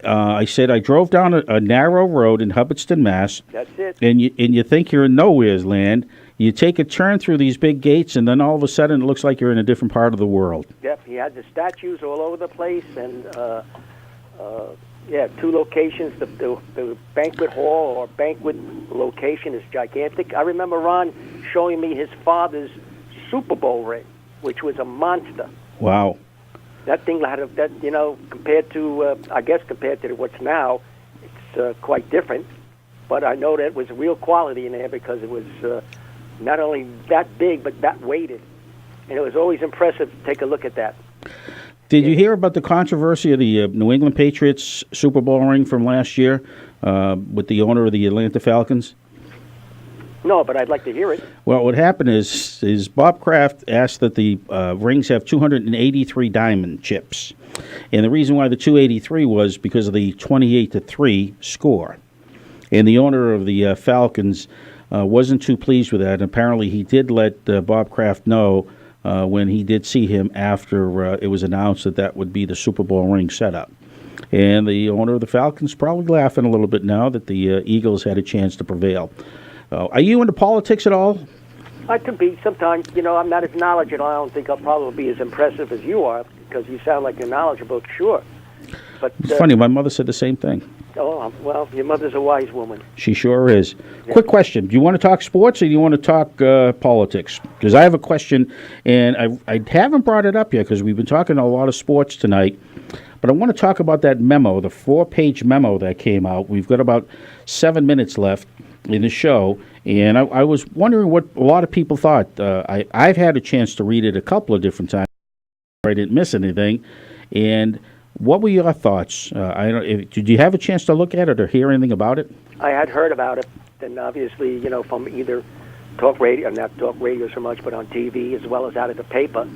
I said I drove down a narrow road in Hubbardston, Mass. That's it. And you think you're in nowhere's land. You take a turn through these big gates, and then all of a sudden it looks like you're in a different part of the world. Yep, he had the statues all over the place, and two locations. The banquet hall or banquet location is gigantic. I remember Ron showing me his father's Super Bowl ring, which was a monster. Wow. That thing had compared to what's now, it's quite different. But I know that it was real quality in there because it was not only that big but that weighted, and it was always impressive to take a look at that. Did you hear about the controversy of the New England Patriots Super Bowl ring from last year with the owner of the Atlanta Falcons? No, but I'd like to hear it. Well, what happened is Bob Kraft asked that the rings have 283 diamond chips. And the reason why the 283 was because of the 28-3 score. And the owner of the Falcons wasn't too pleased with that. And apparently he did let Bob Kraft know when he did see him after it was announced that would be the Super Bowl ring setup. And the owner of the Falcons probably laughing a little bit now that the Eagles had a chance to prevail. Are you into politics at all? I could be sometimes. I'm not as knowledgeable. I don't think I'll probably be as impressive as you are because you sound like you're knowledgeable, sure. But It's funny, my mother said the same thing. Oh, well, your mother's a wise woman. She sure is. Quick question. Do you want to talk sports or do you want to talk politics? Because I have a question, and I haven't brought it up yet because we've been talking a lot of sports tonight. But I want to talk about that memo, the 4-page memo that came out. We've got about 7 minutes left in the show, and I was wondering what a lot of people thought. I've had a chance to read it a couple of different times. I didn't miss anything. And what were your thoughts? Did you have a chance to look at it or hear anything about it? I had heard about it, and obviously, from either talk radio, not talk radio so much, but on TV as well as out of the paper.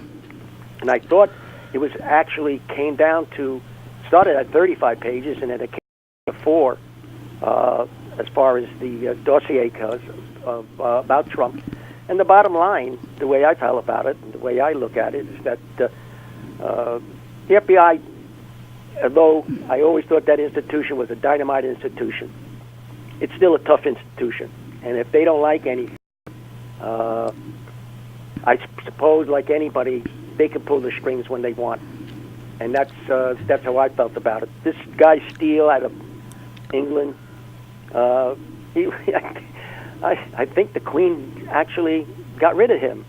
And I thought it was actually started at 35 pages, and then it came to 4 as far as the dossier goes about Trump. And the bottom line, the way I felt about it, and the way I look at it, is that the FBI, although I always thought that institution was a dynamite institution, it's still a tough institution. And if they don't like anything, I suppose, like anybody, they can pull the strings when they want. And that's how I felt about it. This guy Steele out of England, I think the Queen actually got rid of him,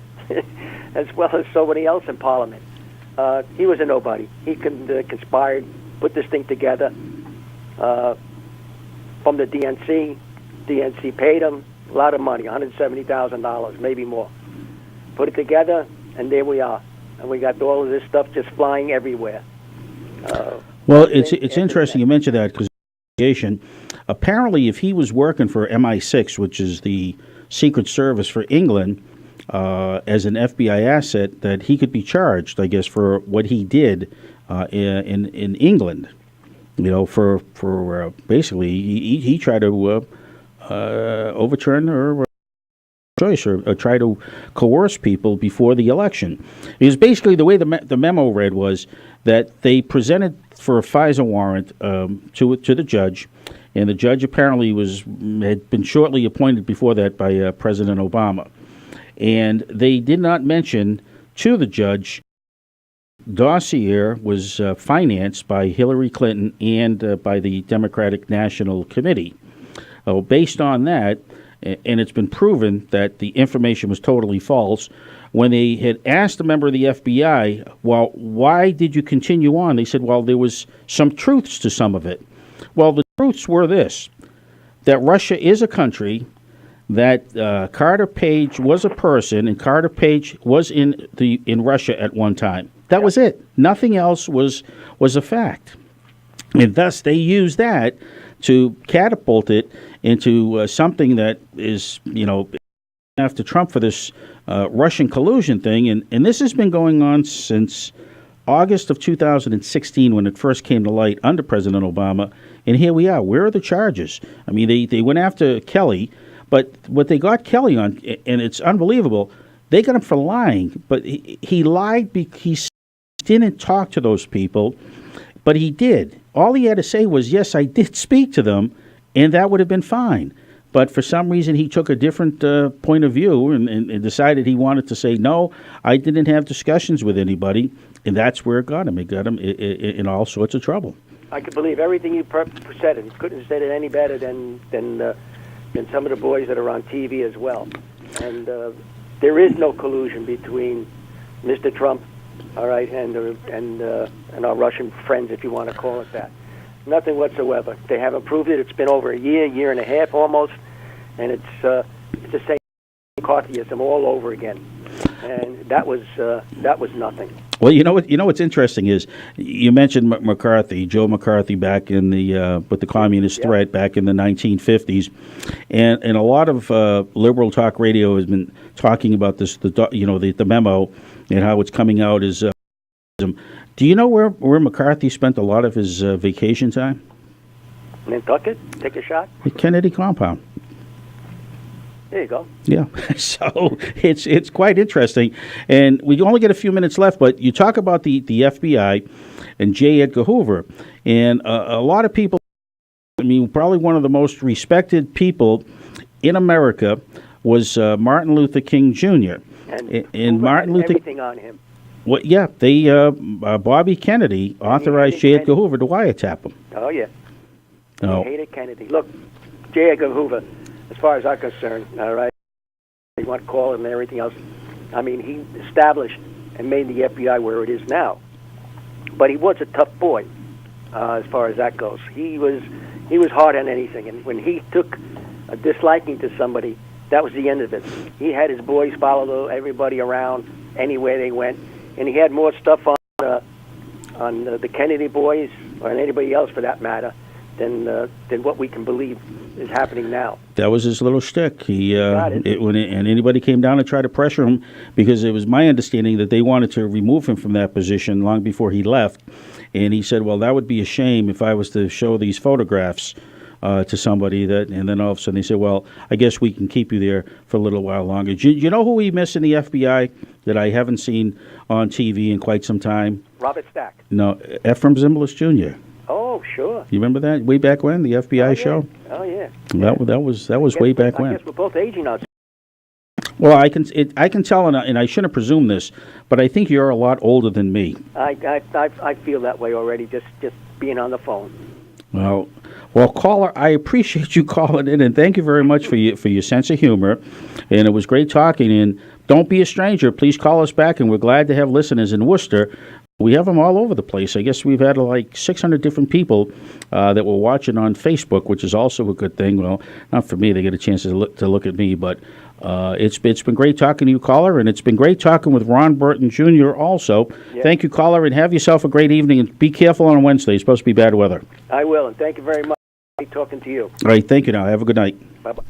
as well as somebody else in Parliament. He was a nobody. He conspired, put this thing together from the DNC. DNC paid him a lot of money, $170,000, maybe more. Put it together, and there we are. And we got all of this stuff just flying everywhere. Well, it's interesting you mentioned that because apparently if he was working for MI6, which is the Secret Service for England, as an FBI asset, that he could be charged, I guess, for what he did in England. For basically he tried to overturn or choice or try to coerce people before the election. Because basically the way the memo read was that they presented for a FISA warrant to the judge, and the judge apparently had been shortly appointed before that by President Obama. And they did not mention to the judge dossier was financed by Hillary Clinton and by the Democratic National Committee. Based on that, and it's been proven that the information was totally false, when they had asked a member of the FBI, well, why did you continue on? They said, well, there was some truths to some of it. Well, the truths were this, that Russia is a country, that Carter Page was a person, and Carter Page was in Russia at one time. That was it. Nothing else was a fact. And thus they used that to catapult it into something that is, after Trump for this Russian collusion thing. And this has been going on since August of 2016 when it first came to light under President Obama. And here we are. Where are the charges? I mean, they went after Kelly, but what they got Kelly on, and it's unbelievable, they got him for lying. But he lied because he didn't talk to those people, but he did. All he had to say was, yes, I did speak to them, and that would have been fine. But for some reason, he took a different point of view and decided he wanted to say, no, I didn't have discussions with anybody, and that's where it got him. It got him in all sorts of trouble. I could believe everything you said, and you couldn't have said it any better than some of the boys that are on TV as well. And there is no collusion between Mr. Trump, all right, and our Russian friends, if you want to call it that. Nothing whatsoever. They haven't proved it. It's been over a year and a half almost, and it's the same McCarthyism all over again. And that was nothing. Well, you know what's interesting is you mentioned McCarthy, Joe McCarthy, back in the with the communist threat back in the 1950s, and a lot of liberal talk radio has been talking about this, the memo and how it's coming out as. Do you know where McCarthy spent a lot of his vacation time? Nantucket? Take a shot? The Kennedy compound. There you go. Yeah, so it's quite interesting, and we only get a few minutes left. But you talk about the FBI and J. Edgar Hoover, and a lot of people. I mean, probably one of the most respected people in America was Martin Luther King Jr. And Martin Luther everything on him. Well, yeah, they Bobby Kennedy authorized J. Edgar Hoover to wiretap him. Oh yeah. Oh. He hated Kennedy. Look, J. Edgar Hoover, as far as I'm concerned, all right, you want to call him and everything else. I mean, he established and made the FBI where it is now. But he was a tough boy, as far as that goes. He was hard on anything, and when he took a disliking to somebody, that was the end of it. He had his boys follow everybody around anywhere they went, and he had more stuff on the Kennedy boys or on anybody else for that matter than what we can believe is happening now. That was his little shtick. He and anybody came down and tried to pressure him, because it was my understanding that they wanted to remove him from that position long before he left, and he said, "Well, that would be a shame if I was to show these photographs to somebody." And then all of a sudden they said, "Well, I guess we can keep you there for a little while longer." Do you know who we miss in the FBI that I haven't seen on TV in quite some time? Robert Stack. No, Ephraim Zimbalist Jr. Oh, sure. You remember that way back when, the FBI show? Oh yeah. That was way back when. I guess we're both aging now. Well, I can tell, and I shouldn't presume this, but I think you're a lot older than me. I feel that way already, just being on the phone. Well, caller, I appreciate you calling in, and thank you very much for your sense of humor, and it was great talking. And don't be a stranger. Please call us back, and we're glad to have listeners in Worcester. We have them all over the place. I guess we've had like 600 different people that were watching on Facebook, which is also a good thing. Well, not for me; they get a chance to look at me, but it's been great talking to you, caller, and it's been great talking with Ron Burton Jr. also. Yeah. Thank you, caller, and have yourself a great evening. And be careful on Wednesday; it's supposed to be bad weather. I will, and thank you very much. Great talking to you. All right, thank you. Now, have a good night. Bye-bye.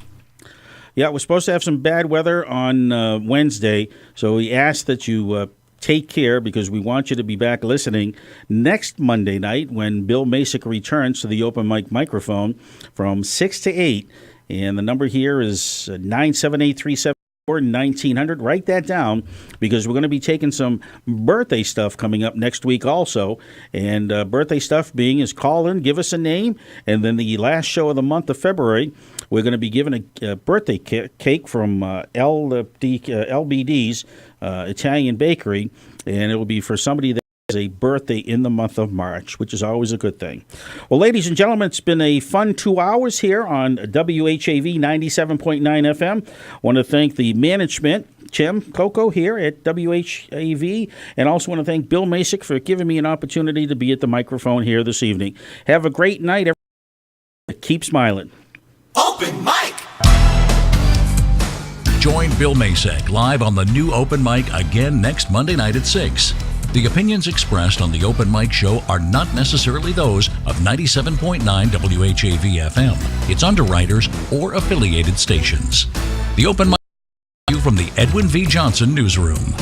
Yeah, we're supposed to have some bad weather on Wednesday, so we ask that you take care, because we want you to be back listening next Monday night when Bill Masick returns to the open mic microphone from 6 to 8. And the number here is 978-374-1900. Write that down, because we're going to be taking some birthday stuff coming up next week also. And birthday stuff being is call in, give us a name, and then the last show of the month of February, we're going to be giving a birthday cake from LBD's Italian Bakery, and it will be for somebody that has a birthday in the month of March, which is always a good thing. Well, ladies and gentlemen, it's been a fun 2 hours here on WHAV 97.9 FM. I want to thank the management, Tim Coco here at WHAV, and also want to thank Bill Masick for giving me an opportunity to be at the microphone here this evening. Have a great night, everyone. Keep smiling. Open mic. Join Bill Masick live on the new Open Mic again next Monday night at 6. The opinions expressed on the Open Mic Show are not necessarily those of 97.9 WHAV FM, its underwriters, or affiliated stations. The Open Mic from the Edwin V. Johnson Newsroom.